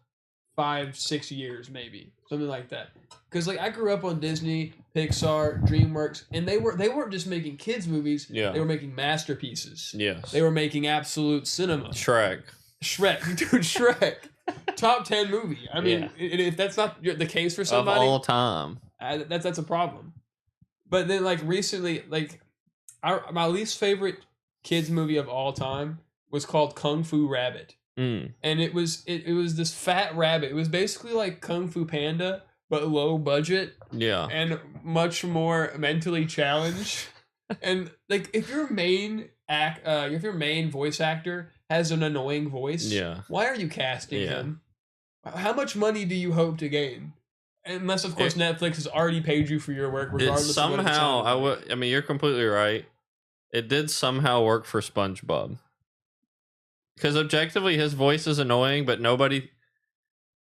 Speaker 2: 5-6 years, maybe something like that. Because like I grew up on Disney, Pixar, DreamWorks, and they weren't just making kids movies.
Speaker 1: Yeah.
Speaker 2: They were making masterpieces.
Speaker 1: Yes.
Speaker 2: They were making absolute cinema.
Speaker 1: Shrek,
Speaker 2: dude, Shrek, top 10 movie. I mean, if that's not the case for somebody
Speaker 1: of all time,
Speaker 2: that's a problem. But then like recently, like my least favorite kids movie of all time was called Kung Fu Rabbit. And it was this fat rabbit. It was basically like Kung Fu Panda, but low budget.
Speaker 1: Yeah.
Speaker 2: And much more mentally challenged. And like if your main voice actor has an annoying voice, why are you casting him? How much money do you hope to gain? Unless of course Netflix has already paid you for your work, regardless.
Speaker 1: Somehow, I mean, you're completely right. It did somehow work for SpongeBob. Because objectively, his voice is annoying, but nobody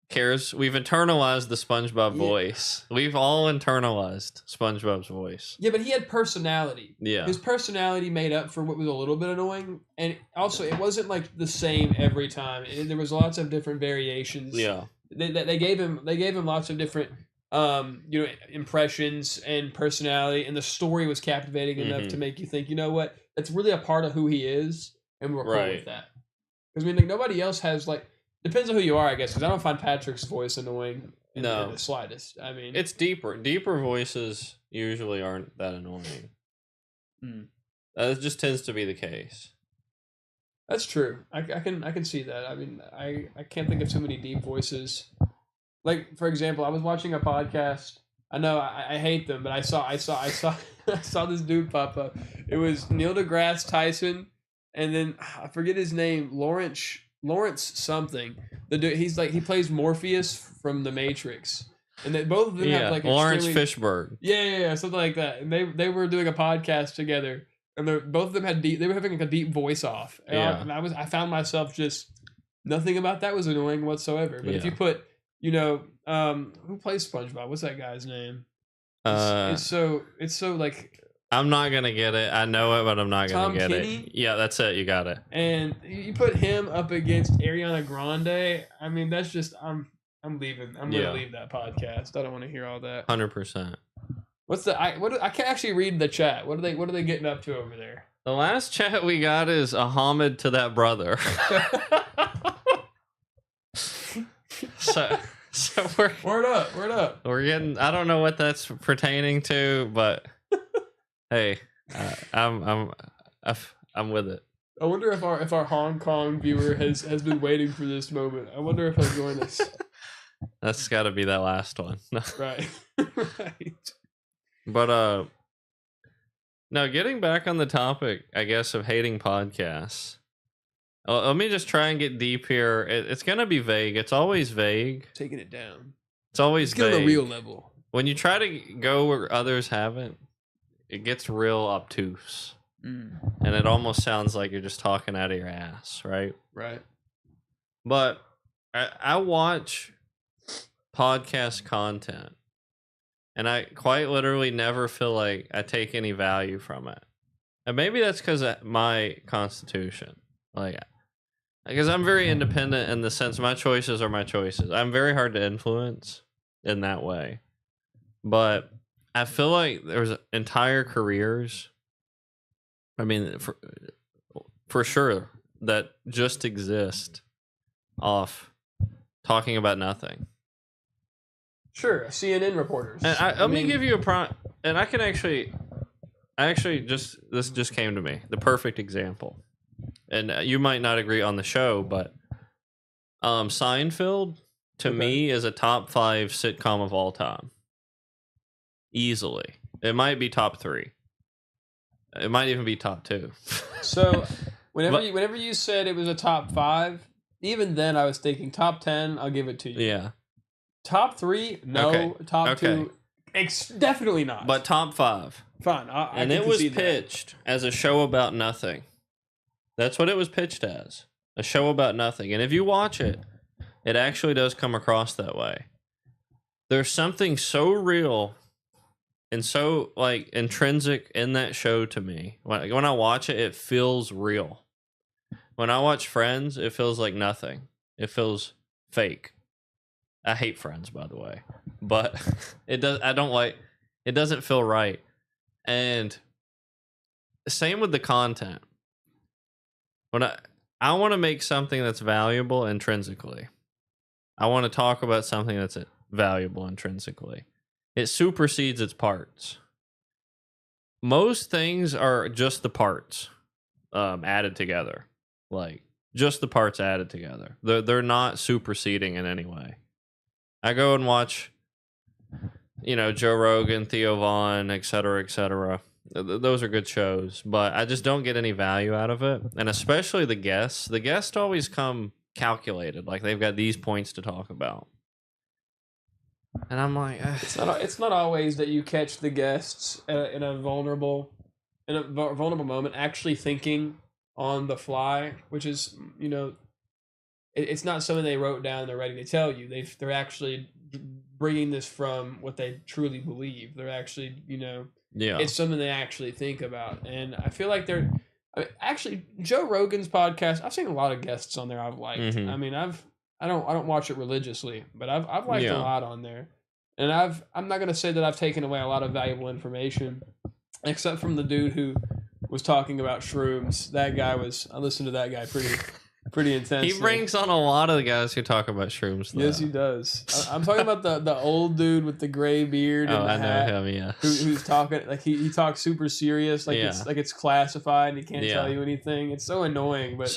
Speaker 1: cares. We've internalized the SpongeBob voice. We've all internalized SpongeBob's voice.
Speaker 2: Yeah, but he had personality.
Speaker 1: Yeah.
Speaker 2: His personality made up for what was a little bit annoying. And also, it wasn't like the same every time. There was lots of different variations.
Speaker 1: Yeah.
Speaker 2: They gave him lots of different impressions and personality, and the story was captivating enough to make you think, you know what, that's really a part of who he is, and we're cool with that. Because I mean, like nobody else has like, depends on who you are, I guess. Because I don't find Patrick's voice annoying in the slightest. I mean,
Speaker 1: it's deeper. Deeper voices usually aren't that annoying. That just tends to be the case.
Speaker 2: That's true. I can see that. I mean, I can't think of too many deep voices. Like for example, I was watching a podcast. I know I hate them, but I saw I saw this dude pop up. It was Neil deGrasse Tyson, and then I forget his name, Lawrence something. The dude, he plays Morpheus from The Matrix, and they both of them have like
Speaker 1: Lawrence Fishburne.
Speaker 2: Yeah, something like that. And they were doing a podcast together. And both of them had they were having like a deep voice off. And I found myself just nothing about that was annoying whatsoever. But if you put, who plays SpongeBob? What's that guy's name? It's so like,
Speaker 1: I'm not gonna get it. I know it, but I'm not gonna get
Speaker 2: Kenny?
Speaker 1: it. Yeah, that's it. You got it.
Speaker 2: And you put him up against Ariana Grande. I mean, that's just I'm leaving. I'm gonna leave that podcast. I don't want to hear all that.
Speaker 1: 100%.
Speaker 2: I can't actually read the chat. What are they getting up to over there?
Speaker 1: The last chat we got is a homage to that brother. so we're
Speaker 2: word up.
Speaker 1: We're getting. I don't know what that's pertaining to, but hey, I'm with it.
Speaker 2: I wonder if our Hong Kong viewer has been waiting for this moment. I wonder if he'll join us.
Speaker 1: That's got to be that last one.
Speaker 2: Right. Right.
Speaker 1: But now getting back on the topic, I guess, of hating podcasts. Let me just try and get deep here. It's gonna be vague. It's always vague.
Speaker 2: Taking it down.
Speaker 1: It's always vague.
Speaker 2: Get on the real level.
Speaker 1: When you try to go where others haven't, it gets real obtuse, and it almost sounds like you're just talking out of your ass, right?
Speaker 2: Right.
Speaker 1: But I watch podcast content. And I quite literally never feel like I take any value from it. And maybe that's because of my constitution. Like, because I'm very independent in the sense my choices are my choices. I'm very hard to influence in that way. But I feel like there's entire careers, I mean, for sure, that just exist off talking about nothing.
Speaker 2: Sure, CNN reporters.
Speaker 1: And let me give you a prompt, and I this just came to me, the perfect example. And you might not agree on the show, but Seinfeld, to
Speaker 2: Okay.
Speaker 1: me is a top 5 sitcom of all time. Easily. It might be top 3. It might even be top 2.
Speaker 2: So whenever
Speaker 1: But-
Speaker 2: whenever you said it was a top 5, even then I was thinking top 10. I'll give it to you.
Speaker 1: Yeah.
Speaker 2: Top 3, no.
Speaker 1: Okay.
Speaker 2: Top
Speaker 1: Okay.
Speaker 2: 2, definitely not.
Speaker 1: But top 5.
Speaker 2: fine. I
Speaker 1: And
Speaker 2: can
Speaker 1: it was
Speaker 2: concede that.
Speaker 1: pitched as a show about nothing. That's what it was pitched as. A show about nothing. And if you watch it, it actually does come across that way. There's something so real and so like intrinsic in that show to me. When I watch it, it feels real. When I watch Friends, it feels like nothing. It feels fake. I hate Friends, by the way. But it doesn't feel right. And same with the content. When I want to make something that's valuable intrinsically. I want to talk about something that's valuable intrinsically. It supersedes its parts. Most things are just the parts added together. Like just the parts added together. They're not superseding in any way. I go and watch, Joe Rogan, Theo Vaughn, et cetera, et cetera. Those are good shows, but I just don't get any value out of it. And especially the guests. The guests always come calculated. Like they've got these points to talk about. And I'm like,
Speaker 2: It's not always that you catch the guests in a vulnerable moment actually thinking on the fly, which is it's not something they wrote down and they're ready to tell you. They're actually bringing this from what they truly believe. They're actually
Speaker 1: yeah.
Speaker 2: it's something they actually think about. And I feel like actually Joe Rogan's podcast, I've seen a lot of guests on there I've liked.
Speaker 1: Mhm.
Speaker 2: I mean, I don't watch it religiously, but I've liked
Speaker 1: Yeah.
Speaker 2: a lot on there. And I'm not going to say that I've taken away a lot of valuable information, except from the dude who was talking about shrooms. That guy I listened to that guy pretty intensely.
Speaker 1: He brings on a lot of the guys who talk about shrooms, though.
Speaker 2: Yes, he does. I'm talking about the old dude with the gray beard and
Speaker 1: Oh,
Speaker 2: the
Speaker 1: I
Speaker 2: hat.
Speaker 1: know him, yeah.
Speaker 2: Who's talking like he talks super serious, like it's classified and he can't tell you anything. It's so annoying, but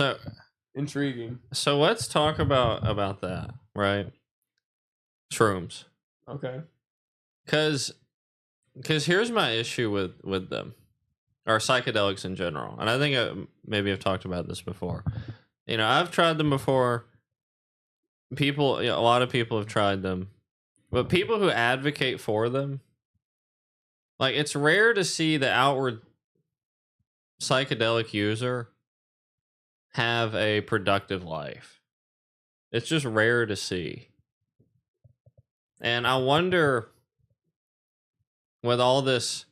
Speaker 2: intriguing.
Speaker 1: So let's talk about that, right? Shrooms.
Speaker 2: Okay.
Speaker 1: Because here's my issue with them, or psychedelics in general. And I think maybe I've talked about this before. I've tried them before. A lot of people have tried them. But people who advocate for them, like it's rare to see the outward psychedelic user have a productive life. It's just rare to see. And I wonder, with all this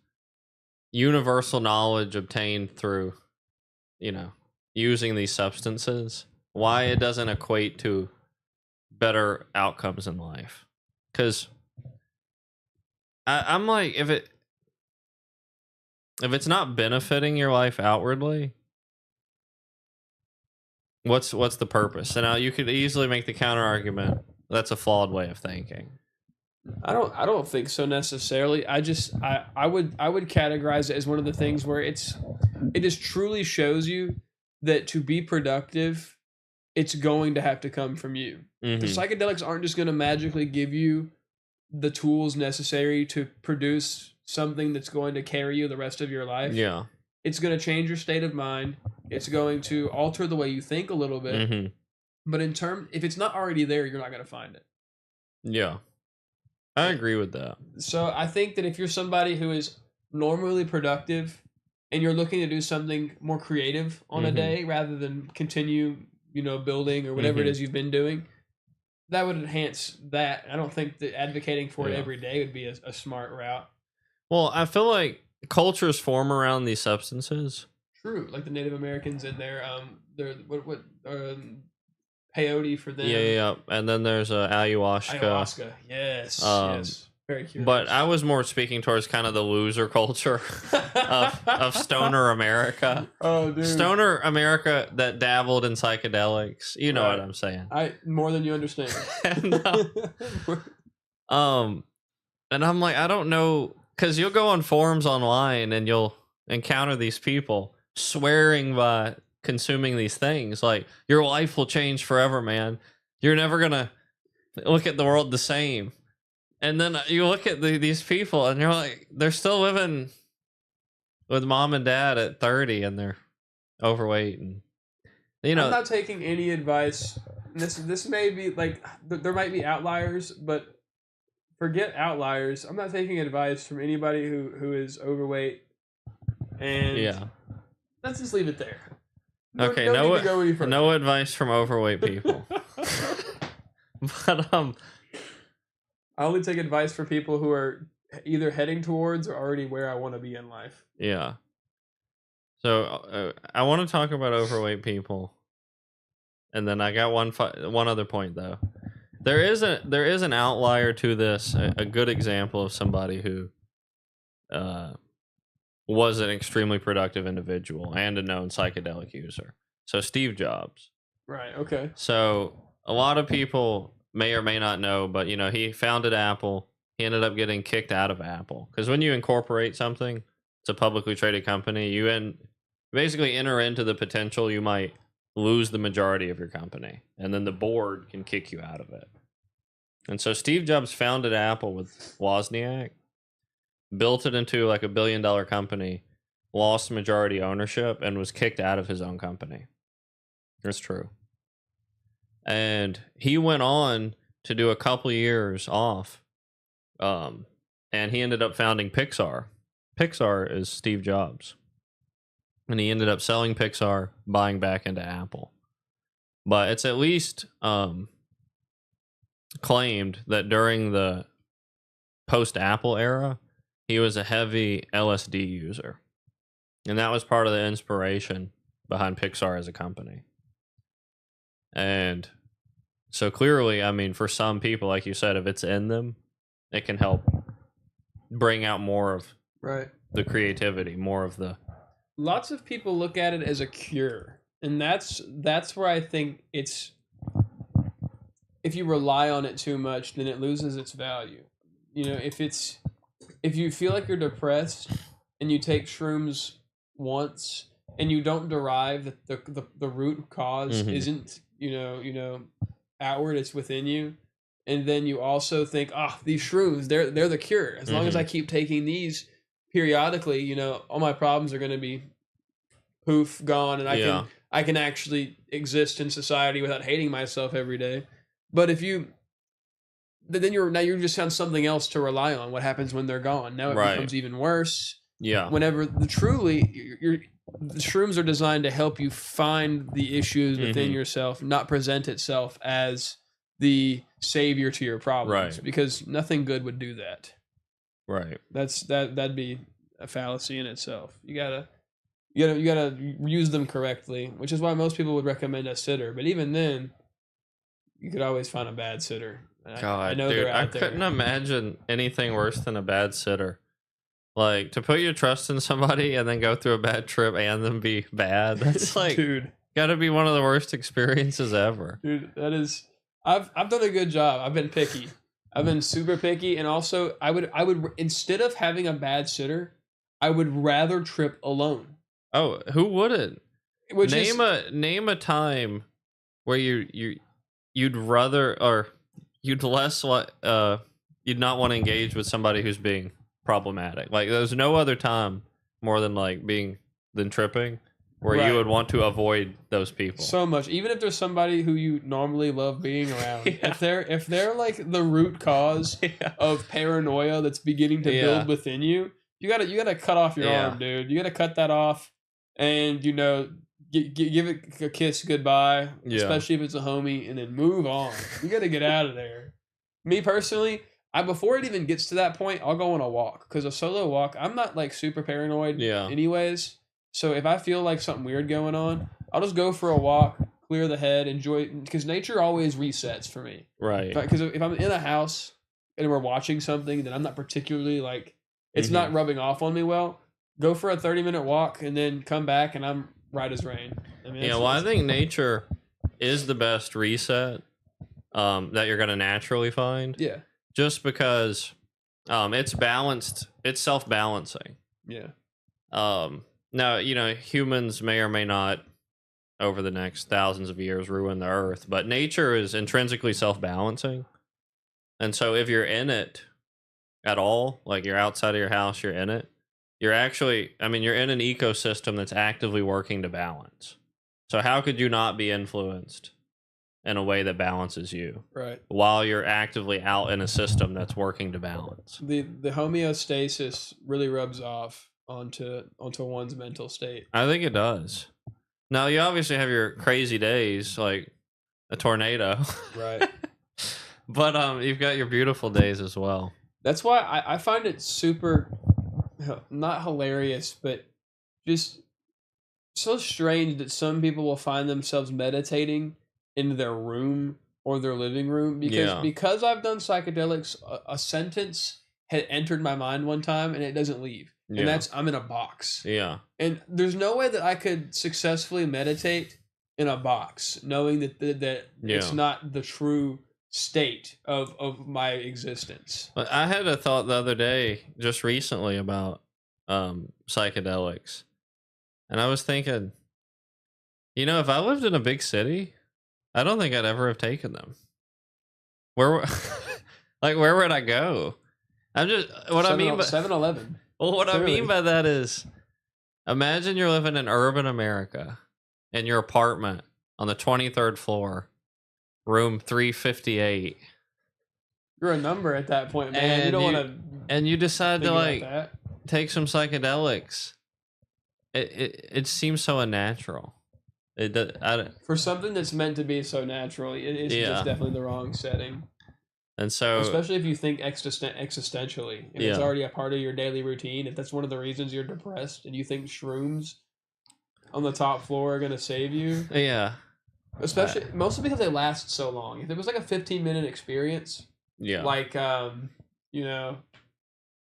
Speaker 1: universal knowledge obtained through, using these substances, why it doesn't equate to better outcomes in life. Because I'm like, if it's not benefiting your life outwardly, what's the purpose? And now you could easily make the counter argument that's a flawed way of thinking.
Speaker 2: I don't think so necessarily. I would categorize it as one of the things where it just truly shows you that to be productive, it's going to have to come from you.
Speaker 1: Mhm.
Speaker 2: The psychedelics aren't just going to magically give you the tools necessary to produce something that's going to carry you the rest of your life.
Speaker 1: Yeah.
Speaker 2: It's going to change your state of mind. It's going to alter the way you think a little bit.
Speaker 1: Mm-hmm.
Speaker 2: But if it's not already there, you're not going to find it.
Speaker 1: Yeah. I agree with that.
Speaker 2: So I think that if you're somebody who is normally productive and you're looking to do something more creative on a
Speaker 1: Mhm.
Speaker 2: day rather than continue, building or whatever it
Speaker 1: Mhm.
Speaker 2: is you've been doing, that would enhance that. I don't think that advocating for it
Speaker 1: Yeah.
Speaker 2: every day would be a smart route.
Speaker 1: Well, I feel like cultures form around these substances.
Speaker 2: True, like the Native Americans and their peyote for them.
Speaker 1: Yeah. And then there's ayahuasca.
Speaker 2: Ayahuasca. Yes. Yes. Very curious.
Speaker 1: But I was more speaking towards kind of the loser culture of stoner America.
Speaker 2: Oh, dude.
Speaker 1: Stoner America that dabbled in psychedelics. You know what I'm saying.
Speaker 2: More than you understand.
Speaker 1: And I'm like, I don't know, because you'll go on forums online and you'll encounter these people swearing by consuming these things. Like, your life will change forever, man. You're never gonna look at the world the same. And then you look at these people and you're like, they're still living with mom and dad at 30 and they're overweight. And, you know,
Speaker 2: I'm not taking any advice. This may be like, there might be outliers, but forget outliers. I'm not taking advice from anybody who is overweight. And
Speaker 1: yeah.
Speaker 2: let's just leave it there.
Speaker 1: Okay,
Speaker 2: need to go any further.
Speaker 1: no advice from overweight people. But
Speaker 2: I only take advice for people who are either heading towards or already where I want to be in life.
Speaker 1: yeah. So I want to talk about overweight people, and then I got one other point though. There is an outlier to this, a good example of somebody who was an extremely productive individual and a known psychedelic user. So Steve Jobs.
Speaker 2: Right. Okay.
Speaker 1: So a lot of people may or may not know, but he founded Apple. He ended up getting kicked out of Apple because when you incorporate something, it's a publicly traded company. You basically enter into the potential you might lose the majority of your company, and then the board can kick you out of it. And so Steve Jobs founded Apple with Wozniak, built it into like $1 billion company, lost majority ownership, and was kicked out of his own company. That's true. And he went on to do a couple years off, and he ended up founding Pixar. Pixar is Steve Jobs. And he ended up selling Pixar, buying back into Apple. But it's at least claimed that during the post-Apple era, he was a heavy LSD user. And that was part of the inspiration behind Pixar as a company. And so clearly, I mean, for some people, like you said, if it's in them, it can help bring out more of
Speaker 2: Right.
Speaker 1: the creativity, more of the...
Speaker 2: Lots of people look at it as a cure. And that's where I think it's... If you rely on it too much, then it loses its value. If you feel like you're depressed and you take shrooms once and you don't derive that the root cause isn't outward, it's within you, and then you also think, these shrooms, they're the cure. As long as I keep taking these periodically, all my problems are going to be poof gone, and I can actually exist in society without hating myself every day. But if you then you're just on something else to rely on. What happens when they're gone? Now it becomes even worse.
Speaker 1: Yeah.
Speaker 2: Whenever the shrooms are designed to help you find the issues within yourself, not present itself as the savior to your problems.
Speaker 1: Right.
Speaker 2: Because nothing good would do that.
Speaker 1: Right.
Speaker 2: That'd be a fallacy in itself. You gotta use them correctly, which is why most people would recommend a sitter. But even then, you could always find a bad sitter.
Speaker 1: God,
Speaker 2: I know
Speaker 1: dude,
Speaker 2: they're out there.
Speaker 1: couldn't imagine anything worse than a bad sitter. Like, to put your trust in somebody and then go through a bad trip and then be bad. That's like,
Speaker 2: dude,
Speaker 1: gotta be one of the worst experiences ever.
Speaker 2: Dude, that is. I've done a good job. I've been picky. I've been super picky, and also I would instead of having a bad sitter, I would rather trip alone.
Speaker 1: Oh, who wouldn't? Name a time where you'd rather, or you'd less you'd not want to engage with somebody who's being problematic. Like, there's no other time more than than tripping where you would want to avoid those people
Speaker 2: so much. Even if there's somebody who you normally love being around, if they're like the root cause of paranoia that's beginning to build within you, you gotta cut off your arm, dude. You gotta cut that off, and give it a kiss goodbye, especially if it's a homie, and then move on. You gotta get out of there. Me personally, before it even gets to that point, I'll go on a walk, because a solo walk, I'm not like super paranoid anyways. So if I feel like something weird going on, I'll just go for a walk, clear the head, enjoy it, because nature always resets for me.
Speaker 1: Right.
Speaker 2: Because if I'm in a house and we're watching something that I'm not particularly it's not rubbing off on me well, go for a 30-minute walk and then come back and I'm right as rain. I mean,
Speaker 1: I think nature is the best reset that you're going to naturally find.
Speaker 2: Yeah.
Speaker 1: Just because it's balanced, it's self-balancing.
Speaker 2: Yeah.
Speaker 1: Now, humans may or may not, over the next thousands of years, ruin the earth, but nature is intrinsically self-balancing. And so if you're in it at all, like you're outside of your house, you're in it, you're actually, I mean, you're in an ecosystem that's actively working to balance. So how could you not be influenced in a way that balances you
Speaker 2: Right.
Speaker 1: while you're actively out in a system that's working to balance?
Speaker 2: The homeostasis really rubs off onto one's mental state.
Speaker 1: I think it does. Now, you obviously have your crazy days, like a tornado.
Speaker 2: Right.
Speaker 1: But you've got your beautiful days as well.
Speaker 2: That's why I find it super, not hilarious, but just so strange that some people will find themselves meditating in their room or their living room
Speaker 1: Yeah.
Speaker 2: because I've done psychedelics. A sentence had entered my mind one time and it doesn't leave,
Speaker 1: Yeah.
Speaker 2: and that's I'm in a box.
Speaker 1: Yeah.
Speaker 2: And there's no way that I could successfully meditate in a box, knowing that it's
Speaker 1: Yeah.
Speaker 2: not the true state of my existence.
Speaker 1: But I had a thought the other day, just recently, about psychedelics. And I was thinking, you know, if I lived in a big city, I don't think I'd ever have taken them. Where, like, where would I go? I'm just, what I mean by
Speaker 2: 7-Eleven.
Speaker 1: Well, what I
Speaker 2: Clearly.
Speaker 1: mean by that is, imagine you're living in urban America in your apartment on the 23rd floor, room 358,
Speaker 2: You're a number at that point, man. You
Speaker 1: And
Speaker 2: don't
Speaker 1: you-
Speaker 2: want to
Speaker 1: and you decide to like
Speaker 2: that.
Speaker 1: take some psychedelics. It seems so unnatural. It does,
Speaker 2: For something that's meant to be so natural, it's
Speaker 1: Yeah.
Speaker 2: just definitely the wrong setting.
Speaker 1: and so
Speaker 2: Especially if you think existentially, and it's
Speaker 1: Yeah.
Speaker 2: already a part of your daily routine. If that's one of the reasons you're depressed, and you think shrooms on the top floor are gonna save you,
Speaker 1: yeah,
Speaker 2: especially mostly because they last so long. If it was like a 15-minute experience,
Speaker 1: yeah,
Speaker 2: like you know,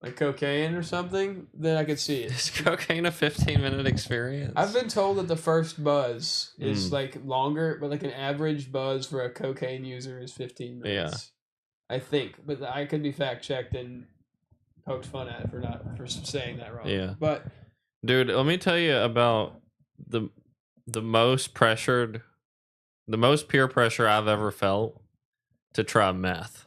Speaker 2: like cocaine or something, then I could see it.
Speaker 1: is cocaine a 15-minute experience?
Speaker 2: I've been told that the first buzz is
Speaker 1: Mm.
Speaker 2: like longer, but like an average buzz for a cocaine user is 15 minutes. I think, but I could be fact checked and poked fun at for saying that wrong.
Speaker 1: Yeah.
Speaker 2: But
Speaker 1: Dude, let me tell you about the most peer pressure I've ever felt to try meth.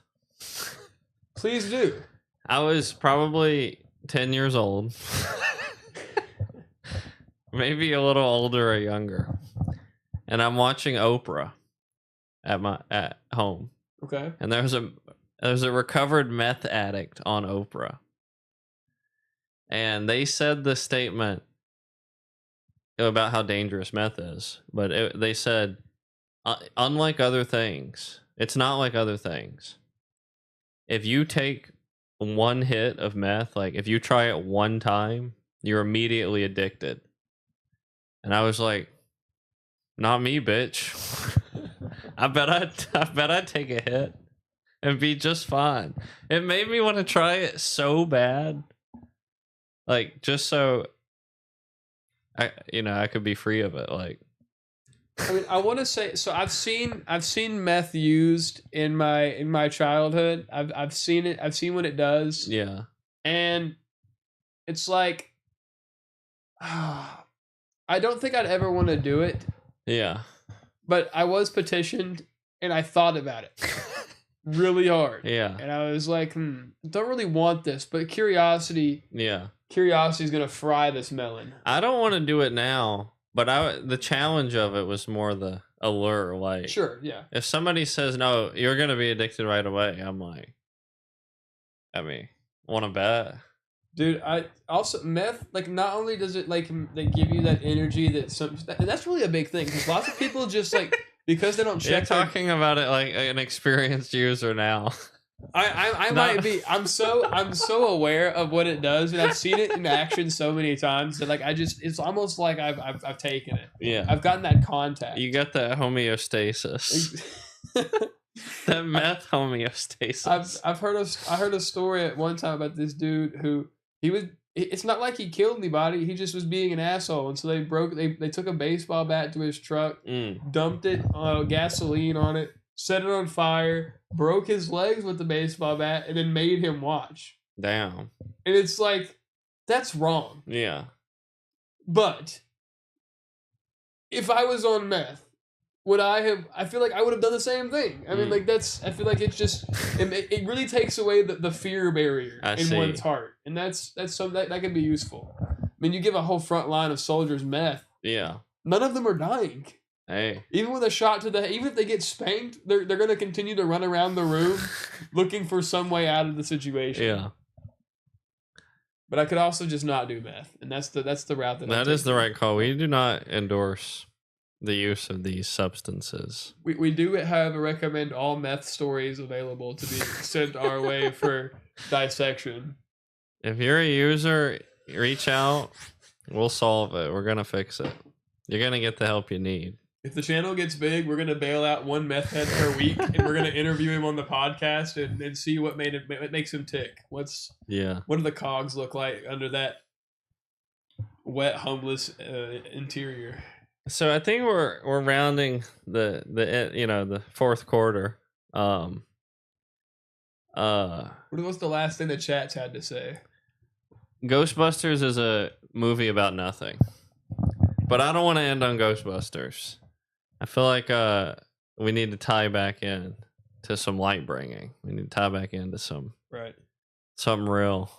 Speaker 2: please do.
Speaker 1: I was probably 10 years old. Maybe a little older or younger. And I'm watching Oprah at home.
Speaker 2: Okay.
Speaker 1: And there's a recovered meth addict on Oprah. And they said the statement about how dangerous meth is, but they said, unlike other things, it's not like other things. If you take one hit of meth, like if you try it one time, you're immediately addicted. And I was like, not me, bitch. I bet I'd take a hit and be just fine. It made me want to try it so bad. Like, just so I could be free of it. Like,
Speaker 2: I mean, I want to say so. I've seen meth used in my childhood. I've seen it. I've seen what it does,
Speaker 1: yeah,
Speaker 2: and it's like, I don't think I'd ever want to do it.
Speaker 1: yeah,
Speaker 2: But I was petitioned, and I thought about it really hard.
Speaker 1: yeah,
Speaker 2: And I was like, don't really want this, but curiosity
Speaker 1: yeah.
Speaker 2: is gonna fry this melon.
Speaker 1: I don't want to do it now, but the challenge of it was more the allure. Like,
Speaker 2: Sure, yeah.
Speaker 1: if somebody says no, you're gonna be addicted right away, I'm like, I mean, want to bet?
Speaker 2: Dude, I also meth, like, not only does it like they give you that energy that's really a big thing, because lots of people just like, because they don't
Speaker 1: You're
Speaker 2: check their,
Speaker 1: talking about it like an experienced user now.
Speaker 2: I
Speaker 1: No.
Speaker 2: might be, I'm so aware of what it does, and I've seen it in action so many times that like it's almost like I've taken it.
Speaker 1: Yeah,
Speaker 2: I've gotten that contact.
Speaker 1: you got that homeostasis. That meth homeostasis.
Speaker 2: I heard a story at one time about this dude who it's not like he killed anybody, he just was being an asshole, and so they took a baseball bat to his truck, dumped it gasoline on it, set it on fire, broke his legs with the baseball bat, and then made him watch.
Speaker 1: Damn.
Speaker 2: And it's like, that's wrong.
Speaker 1: Yeah.
Speaker 2: But if I was on meth would I have? I feel like I would have done the same thing. I mean, like I feel like it's just it really takes away the fear barrier in one's heart, and that's something that can be useful. I mean, you give a whole front line of soldiers meth.
Speaker 1: Yeah.
Speaker 2: None of them are dying.
Speaker 1: Hey.
Speaker 2: Even with a shot to the head, even if they get spanked, they're gonna continue to run around the room looking for some way out of the situation.
Speaker 1: Yeah.
Speaker 2: But I could also just not do meth, and that's the route that
Speaker 1: is the right call. We do not endorse the use of these substances.
Speaker 2: We do, however, recommend all meth stories available to be sent our way for dissection.
Speaker 1: If you're a user, reach out. We'll solve it. We're gonna fix it. You're gonna get the help you need.
Speaker 2: If the channel gets big, we're gonna bail out one meth head per week, and we're gonna interview him on the podcast and see what makes him tick. What do the cogs look like under that wet, homeless interior?
Speaker 1: So I think we're rounding the fourth quarter. What
Speaker 2: was the last thing the chats had to say?
Speaker 1: Ghostbusters is a movie about nothing, but I don't want to end on Ghostbusters. I feel like we need to tie back in to some light bringing. We need to tie back into something real.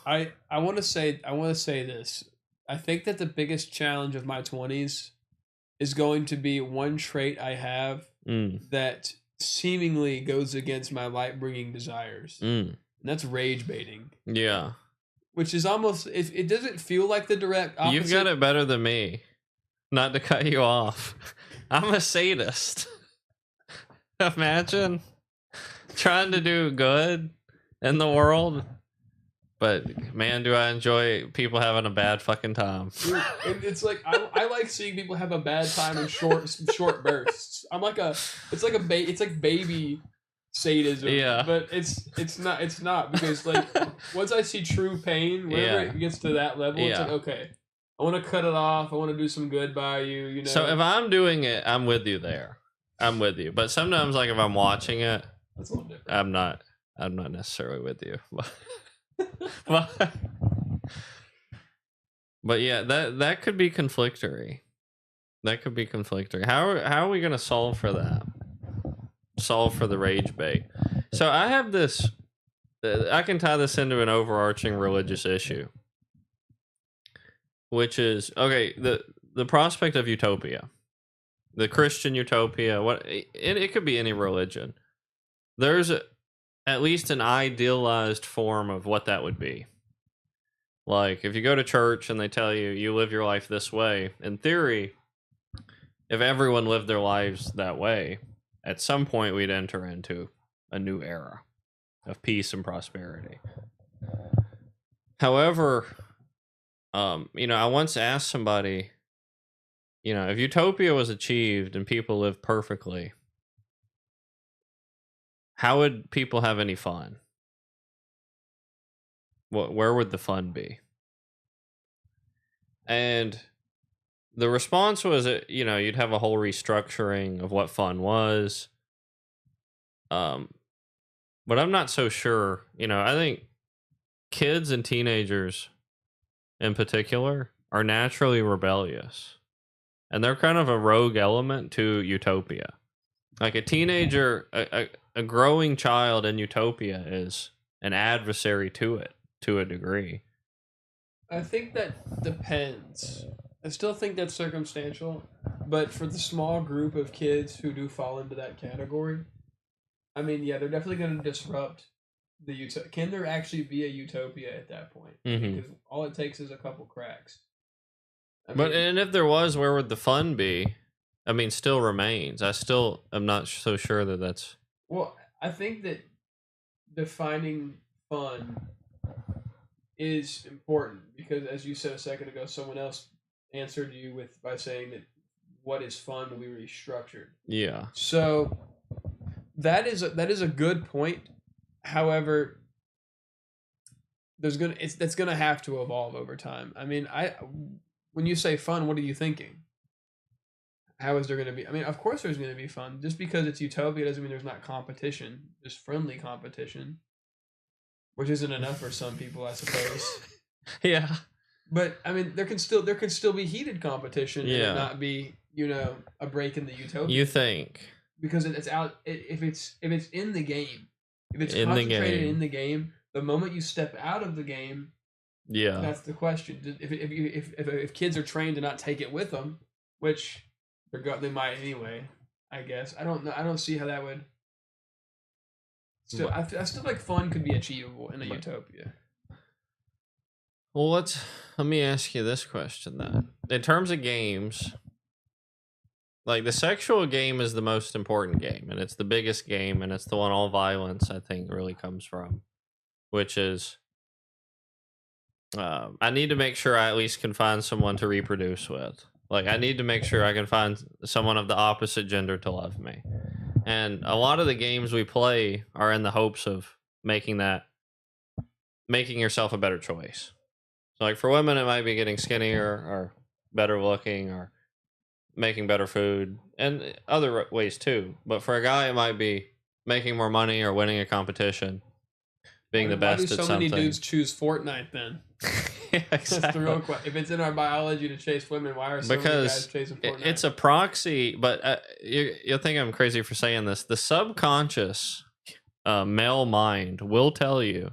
Speaker 2: I want to say this. I think that the biggest challenge of my 20s is going to be one trait I have that seemingly goes against my light bringing desires. And that's rage baiting.
Speaker 1: Yeah.
Speaker 2: Which is almost, it doesn't feel like the direct opposite.
Speaker 1: You've got it better than me. Not to cut you off. I'm a sadist. Imagine trying to do good in the world. But man, do I enjoy people having a bad fucking time.
Speaker 2: Dude, it's like I like seeing people have a bad time in short bursts. It's like baby sadism.
Speaker 1: Yeah.
Speaker 2: But it's not because like once I see true pain, whenever it gets to that level, it's like, okay, I want to cut it off. I want to do some good by you. You know.
Speaker 1: So if I'm doing it, I'm with you there. I'm with you. But sometimes, like if I'm watching it,
Speaker 2: that's a little different.
Speaker 1: I'm not necessarily with you. But yeah, that could be conflictory. How are we gonna solve for that? Solve for the rage bait. So I have this. I can tie this into an overarching religious issue, which is the prospect of utopia, the Christian utopia. It could be any religion. There's at least an idealized form of what that would be. Like if you go to church and they tell you live your life this way, in theory, if everyone lived their lives that way, at some point we'd enter into a new era of peace and prosperity. However, I once asked somebody, if utopia was achieved and people lived perfectly, how would people have any fun? Where would the fun be? And the response was, you'd have a whole restructuring of what fun was. But I'm not so sure. I think kids and teenagers in particular are naturally rebellious. And they're kind of a rogue element to utopia. Like a teenager, a growing child in utopia is an adversary to it to a degree.
Speaker 2: I think that depends. I still think that's circumstantial, but for the small group of kids who do fall into that category, I mean, yeah, they're definitely going to disrupt the utopia. Can there actually be a utopia at that point?
Speaker 1: Mm-hmm.
Speaker 2: Because all it takes is a couple cracks.
Speaker 1: And if there was, where would the fun be? I mean, still remains. I still am not so sure that that's...
Speaker 2: Well, I think that defining fun is important because, as you said a second ago, someone else answered you by saying that what is fun will be restructured.
Speaker 1: Yeah.
Speaker 2: So that is a good point. However, that's gonna have to evolve over time. I mean, when you say fun, what are you thinking? How is there going to be? I mean, of course there's going to be fun. Just because it's utopia doesn't mean there's not competition. There's friendly competition, which isn't enough for some people, I suppose.
Speaker 1: Yeah.
Speaker 2: But I mean, there can still be heated competition and it not be a break in the utopia.
Speaker 1: You think?
Speaker 2: Because it's out. If it's in the game, if it's
Speaker 1: In the
Speaker 2: concentrated
Speaker 1: game.
Speaker 2: in the game, the moment you step out of the game,
Speaker 1: Yeah.
Speaker 2: that's the question. If kids are trained to not take it with them, which they might anyway, I guess. I don't know. I don't see how that would. Still, I still like fun could be achievable in a utopia.
Speaker 1: Well, let me ask you this question then. In terms of games, like the sexual game is the most important game, and it's the biggest game, and it's the one all violence I think really comes from, which is I need to make sure I at least can find someone to reproduce with. Like I need to make sure I can find someone of the opposite gender to love me. And a lot of the games we play are in the hopes of making yourself a better choice. So like for women, it might be getting skinnier or better looking or making better food and other ways too. But for a guy, it might be making more money or winning a competition, being the best at something.
Speaker 2: Why do so many dudes choose Fortnite then?
Speaker 1: Yeah, exactly.
Speaker 2: That's the real question. If it's in our biology to chase women, why are so many guys chasing Fortnite?
Speaker 1: It's a proxy, but you'll think I'm crazy for saying this. The subconscious male mind will tell you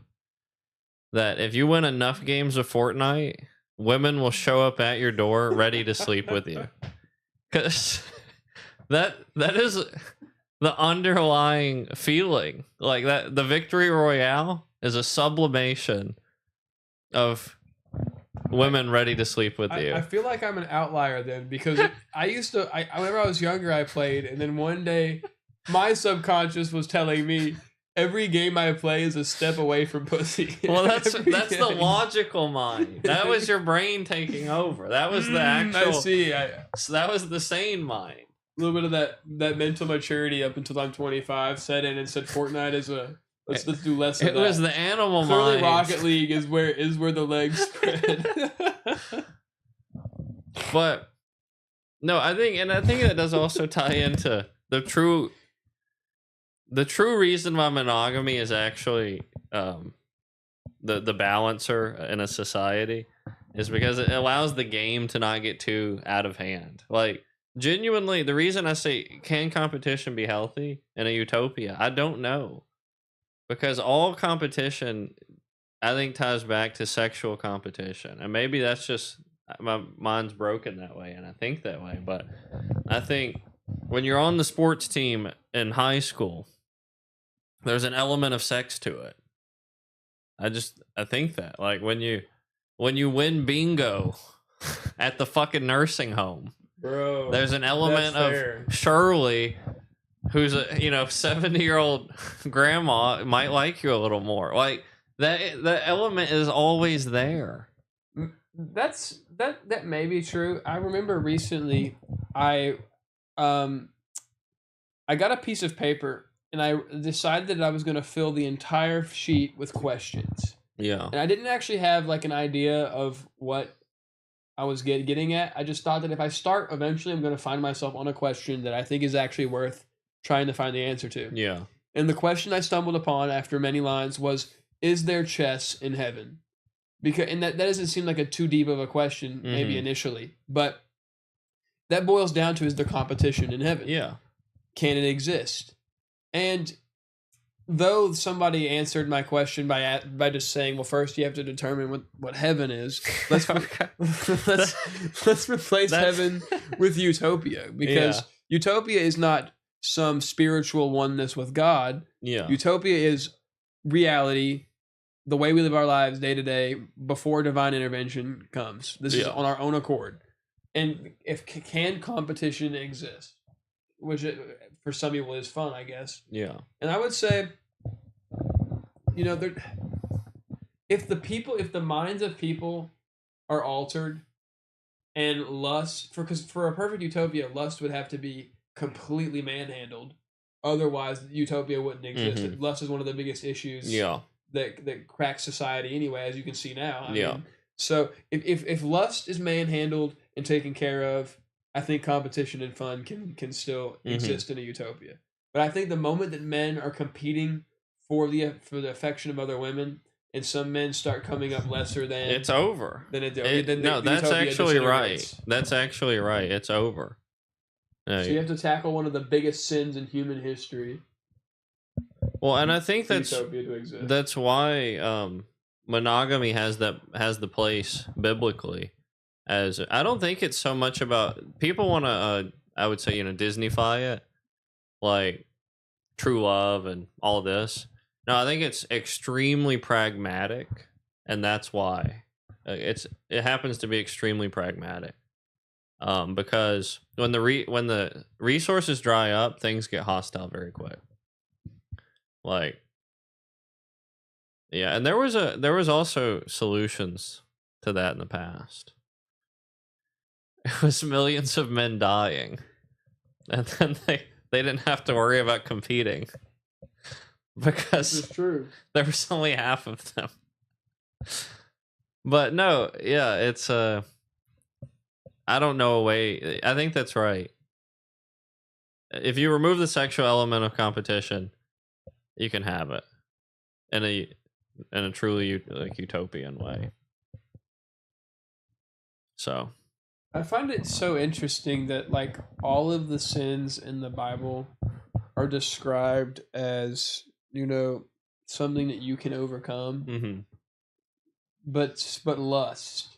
Speaker 1: that if you win enough games of Fortnite, women will show up at your door ready to sleep with you. Because that is the underlying feeling. Like that, the victory royale is a sublimation of women ready to sleep with you.
Speaker 2: I feel like I'm an outlier then because whenever I was younger, I played, and then one day my subconscious was telling me every game I play is a step away from pussy.
Speaker 1: Well, that's the logical mind. That was your brain taking over. That was the actual.
Speaker 2: I see.
Speaker 1: So that was the sane mind.
Speaker 2: A little bit of that mental maturity up until I'm 25 set in and said Fortnite is a let's do less of that.
Speaker 1: It was the animal
Speaker 2: Clearly
Speaker 1: mind.
Speaker 2: Rocket League is where the legs spread.
Speaker 1: But no, I think that does also tie into the true reason why monogamy is actually the balancer in a society is because it allows the game to not get too out of hand. Like genuinely, the reason I say can competition be healthy in a utopia, I don't know. Because all competition, I think, ties back to sexual competition. And maybe that's just my mind's broken that way and I think that way. But I think when you're on the sports team in high school, there's an element of sex to it. I think that. Like when you win bingo at the fucking nursing home,
Speaker 2: bro,
Speaker 1: there's an element of Shirley, who's a 70-year-old grandma, might like you a little more. Like that element is always there.
Speaker 2: That may be true. I remember recently I got a piece of paper and I decided that I was going to fill the entire sheet with questions.
Speaker 1: Yeah.
Speaker 2: And I didn't actually have like an idea of what I was getting at. I just thought that if I start, eventually I'm going to find myself on a question that I think is actually worth trying to find the answer to.
Speaker 1: Yeah.
Speaker 2: And the question I stumbled upon after many lines was, is there chess in heaven? And that doesn't seem like a too deep of a question, maybe initially, but that boils down to, is there competition in heaven?
Speaker 1: Yeah.
Speaker 2: Can it exist? And though somebody answered my question by just saying, well, first you have to determine what heaven is. Let's replace heaven with utopia, because utopia is not some spiritual oneness with God.
Speaker 1: Yeah.
Speaker 2: Utopia is reality, the way we live our lives day to day before divine intervention comes. This is on our own accord. And can competition exist? Which for some people is fun, I guess.
Speaker 1: Yeah. And
Speaker 2: I would say, if the minds of people are altered and lust, because for a perfect utopia, lust would have to be completely manhandled. Otherwise, utopia wouldn't exist. Lust is one of the biggest issues that cracks society anyway, as you can see now. I mean, so if lust is manhandled and taken care of, I think competition and fun can still exist in a utopia. But I think the moment that men are competing for the affection of other women, and some men start coming up lesser than,
Speaker 1: it's over.
Speaker 2: Then
Speaker 1: that's actually right. That's actually right. It's over. Yeah,
Speaker 2: So you have to tackle one of the biggest sins in human history.
Speaker 1: well, and I think
Speaker 2: For
Speaker 1: that's
Speaker 2: utopia to exist.
Speaker 1: that's why monogamy has the place biblically. As I don't think it's so much about people want to. I would say Disneyfy it, like true love and all this. No, I think it's extremely pragmatic, and that's why it happens to be extremely pragmatic. Because when the resources dry up, things get hostile very quick. Like, yeah, and there was also solutions to that in the past. It was millions of men dying, and then they didn't have to worry about competing
Speaker 2: This
Speaker 1: because
Speaker 2: is true.
Speaker 1: there was only half of them. But no, yeah, it's I don't know a way. I think that's right. If you remove the sexual element of competition, you can have it in a truly utopian way. So
Speaker 2: I find it so interesting that like all of the sins in the Bible are described as, something that you can overcome,
Speaker 1: mhm.
Speaker 2: but lust,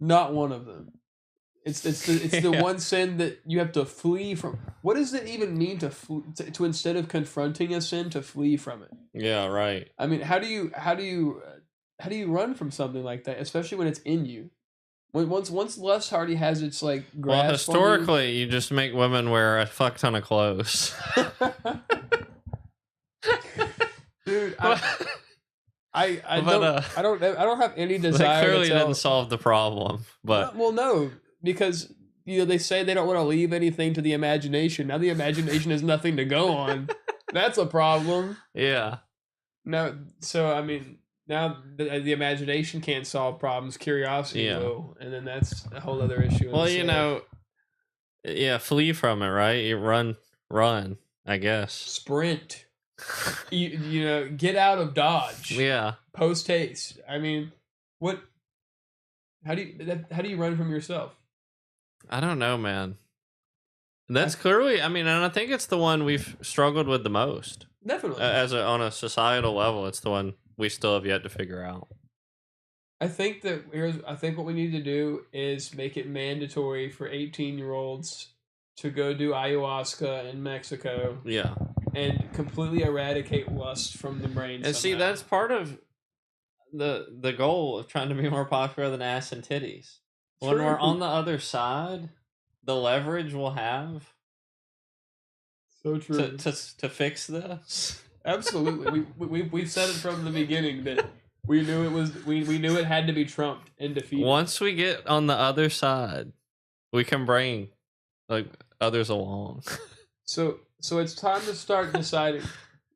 Speaker 2: not one of them. It's the
Speaker 1: Yeah.
Speaker 2: one sin that you have to flee from. What does it even mean to instead of confronting a sin to flee from it?
Speaker 1: Yeah, right.
Speaker 2: I mean, how do you run from something like that, especially when it's in you? Once lust already has its like
Speaker 1: Well,
Speaker 2: grasp
Speaker 1: historically, you just make women wear a fuck ton of clothes.
Speaker 2: on you. Dude, I
Speaker 1: But,
Speaker 2: don't have any
Speaker 1: They
Speaker 2: desire
Speaker 1: clearly
Speaker 2: to tell.
Speaker 1: didn't solve the problem, but
Speaker 2: Well, no, because they say they don't want to leave anything to the imagination. Now the imagination has nothing to go on. That's a problem.
Speaker 1: yeah.
Speaker 2: No, so I mean, now the imagination can't solve problems. Curiosity
Speaker 1: Yeah.
Speaker 2: will, and then that's a whole other issue. in
Speaker 1: Well,
Speaker 2: itself.
Speaker 1: yeah, flee from it, right? You run, I guess.
Speaker 2: Sprint. Get out of Dodge.
Speaker 1: Yeah.
Speaker 2: Post haste. I mean, what? How do you run from yourself?
Speaker 1: I don't know, man. That's clearly, and I think it's the one we've struggled with the most.
Speaker 2: Definitely.
Speaker 1: On a societal level, it's the one we still have yet to figure out.
Speaker 2: I think what we need to do is make it mandatory for 18-year-olds to go do ayahuasca in Mexico
Speaker 1: Yeah.
Speaker 2: and completely eradicate lust from the brain.
Speaker 1: And see,
Speaker 2: somehow.
Speaker 1: that's part of the goal of trying to be more popular than ass and titties. When
Speaker 2: True.
Speaker 1: we're on the other side, the leverage we'll have
Speaker 2: So true.
Speaker 1: to fix this.
Speaker 2: Absolutely. We've said it from the beginning that we knew we knew it had to be trumped and defeated.
Speaker 1: Once we get on the other side, we can bring others along.
Speaker 2: So it's time to start deciding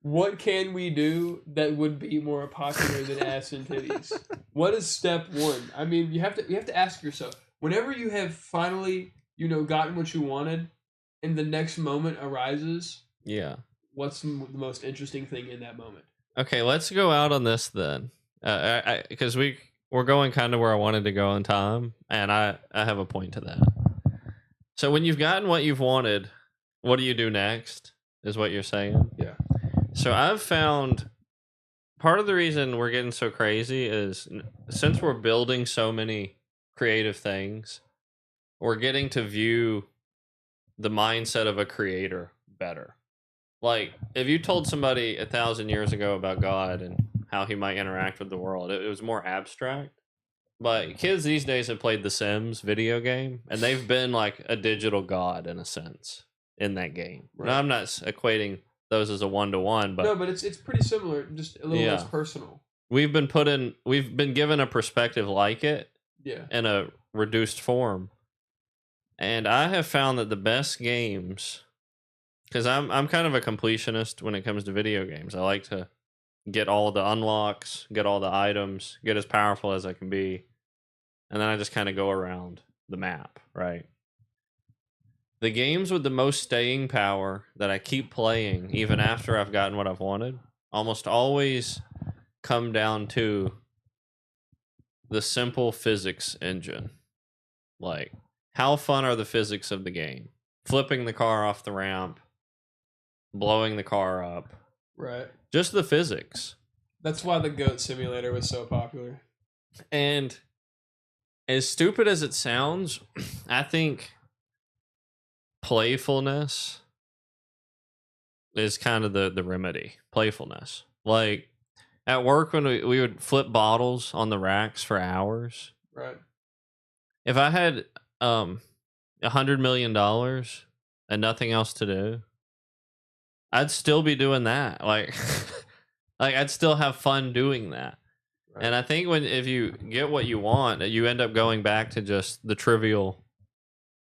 Speaker 2: what can we do that would be more popular than ass and titties. What is step one? I mean, you have to ask yourself, whenever you have finally gotten what you wanted, and the next moment arises,
Speaker 1: Yeah.
Speaker 2: what's the most interesting thing in that moment?
Speaker 1: Okay, let's go out on this then, because we're going kind of where I wanted to go in time, and I have a point to that. So when you've gotten what you've wanted, what do you do next? Is what you're saying?
Speaker 2: Yeah.
Speaker 1: So I've found part of the reason we're getting so crazy is since we're building so many creative things, we're getting to view the mindset of a creator better. Like, if you told somebody 1,000 years ago about God and how he might interact with the world, it was more abstract. But kids these days have played the Sims video game, and they've been like a digital god in a sense in that game.
Speaker 2: Right.
Speaker 1: Now, I'm not equating those as a 1-to-1, but
Speaker 2: no, but it's pretty similar, just a little
Speaker 1: Yeah.
Speaker 2: less personal.
Speaker 1: we've been given a perspective like it
Speaker 2: Yeah.
Speaker 1: in a reduced form. And I have found that the best games, because I'm kind of a completionist when it comes to video games. I like to get all the unlocks, get all the items, get as powerful as I can be, and then I just kind of go around the map, right? The games with the most staying power that I keep playing, even after I've gotten what I've wanted, almost always come down to the simple physics engine. Like, how fun are the physics of the game? flipping the car off the ramp, blowing the car up.
Speaker 2: Right.
Speaker 1: Just the physics.
Speaker 2: That's why the Goat Simulator was so popular.
Speaker 1: And as stupid as it sounds, I think playfulness is kind of the remedy. Playfulness. Like at work when we would flip bottles on the racks for hours.
Speaker 2: Right.
Speaker 1: If I had $100 million and nothing else to do, I'd still be doing that. Like like I'd still have fun doing that.
Speaker 2: Right.
Speaker 1: And I think if you get what you want, you end up going back to just the trivial,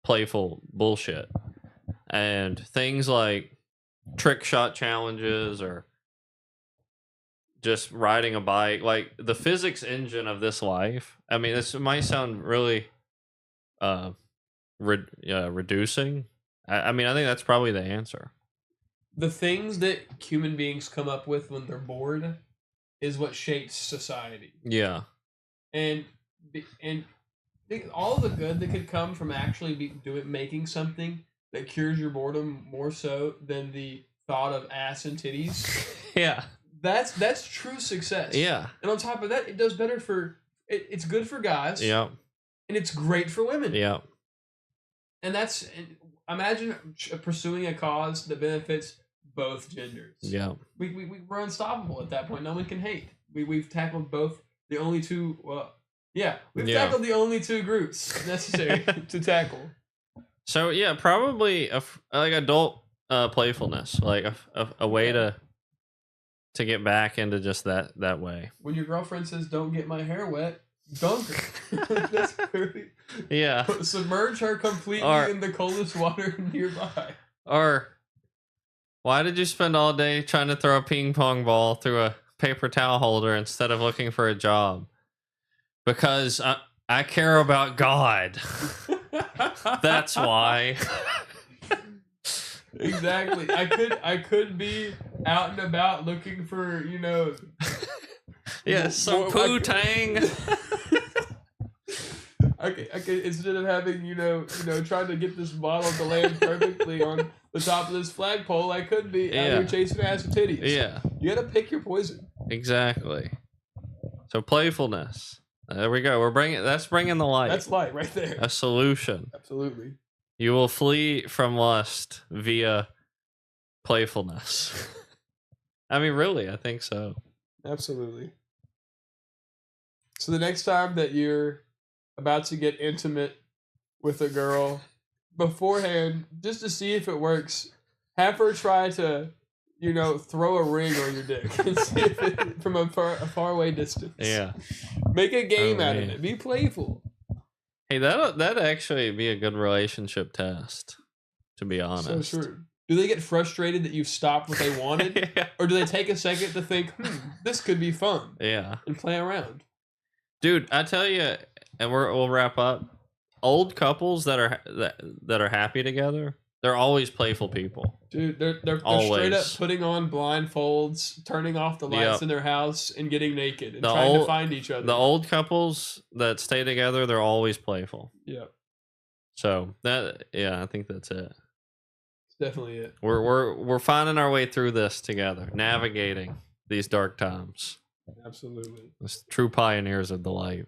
Speaker 1: playful bullshit. And things like trick shot challenges or just riding a bike, like the physics engine of this life. I mean, this might sound really reducing. I mean, I think that's probably the answer.
Speaker 2: The things that human beings come up with when they're bored is what shapes society.
Speaker 1: Yeah.
Speaker 2: And all the good that could come from actually making something that cures your boredom more so than the thought of ass and titties.
Speaker 1: Yeah.
Speaker 2: That's true success.
Speaker 1: Yeah.
Speaker 2: And on top of that, it does better for it's good for guys.
Speaker 1: Yeah.
Speaker 2: And it's great for women.
Speaker 1: Yeah.
Speaker 2: And imagine pursuing a cause that benefits both genders.
Speaker 1: Yeah.
Speaker 2: We're unstoppable at that point. No one can hate. We've tackled both the only two. Well, yeah, we've tackled the only two groups necessary to tackle.
Speaker 1: So yeah, probably like adult playfulness, like a way to get back into just that way.
Speaker 2: When your girlfriend says, "Don't get my hair wet," dunk her. That's pretty.
Speaker 1: Yeah.
Speaker 2: Submerge her completely in the coldest water nearby.
Speaker 1: Or why did you spend all day trying to throw a ping pong ball through a paper towel holder instead of looking for a job? Because I care about God. That's why.
Speaker 2: Exactly. I could be out and about looking for,
Speaker 1: some poo-tang.
Speaker 2: I could instead of having, trying to get this bottle to land perfectly on the top of this flagpole, I could be out here chasing ass with titties.
Speaker 1: Yeah.
Speaker 2: You gotta pick your poison.
Speaker 1: Exactly. So playfulness. There we go. That's bringing the light.
Speaker 2: That's light right there.
Speaker 1: A solution.
Speaker 2: Absolutely.
Speaker 1: You will flee from lust via playfulness. I mean, really, I think so.
Speaker 2: Absolutely. So the next time that you're about to get intimate with a girl, beforehand, just to see if it works, have her try to, throw a ring on your dick and see if it, from a far away distance.
Speaker 1: Yeah.
Speaker 2: Make a game out of it. Be playful.
Speaker 1: Hey, that'd actually be a good relationship test, to be honest.
Speaker 2: So true. Do they get frustrated that you stopped what they wanted?
Speaker 1: Yeah.
Speaker 2: Or do they take a second to think, this could be fun?
Speaker 1: Yeah.
Speaker 2: And play around?
Speaker 1: Dude, I tell you, and we'll wrap up. Old couples that are happy together, they're always playful people.
Speaker 2: Dude, they're straight up putting on blindfolds, turning off the lights in their house, and getting naked and trying to find each other.
Speaker 1: The old couples that stay together, they're always playful.
Speaker 2: Yeah.
Speaker 1: So I think that's it.
Speaker 2: It's definitely it.
Speaker 1: We're finding our way through this together, navigating these dark times.
Speaker 2: Absolutely.
Speaker 1: As true pioneers of the light.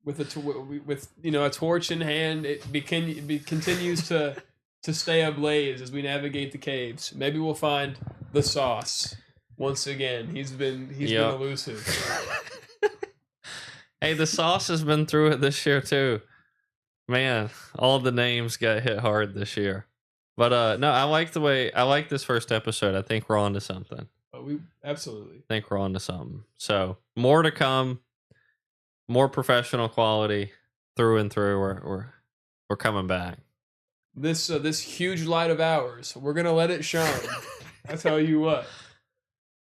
Speaker 2: With a torch in hand, it continues to stay ablaze as we navigate the caves. Maybe we'll find the sauce once again. He's been elusive.
Speaker 1: Hey, the sauce has been through it this year too. Man, all the names got hit hard this year. But no, I like this first episode. I think we're on to something.
Speaker 2: Absolutely.
Speaker 1: I think we're on to something. So more to come. More professional quality through and through. We're coming back.
Speaker 2: This huge light of ours, we're gonna let it shine. I tell you what.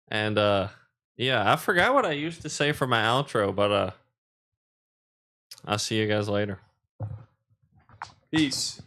Speaker 1: And I forgot what I used to say for my outro, but I'll see you guys later.
Speaker 2: Peace.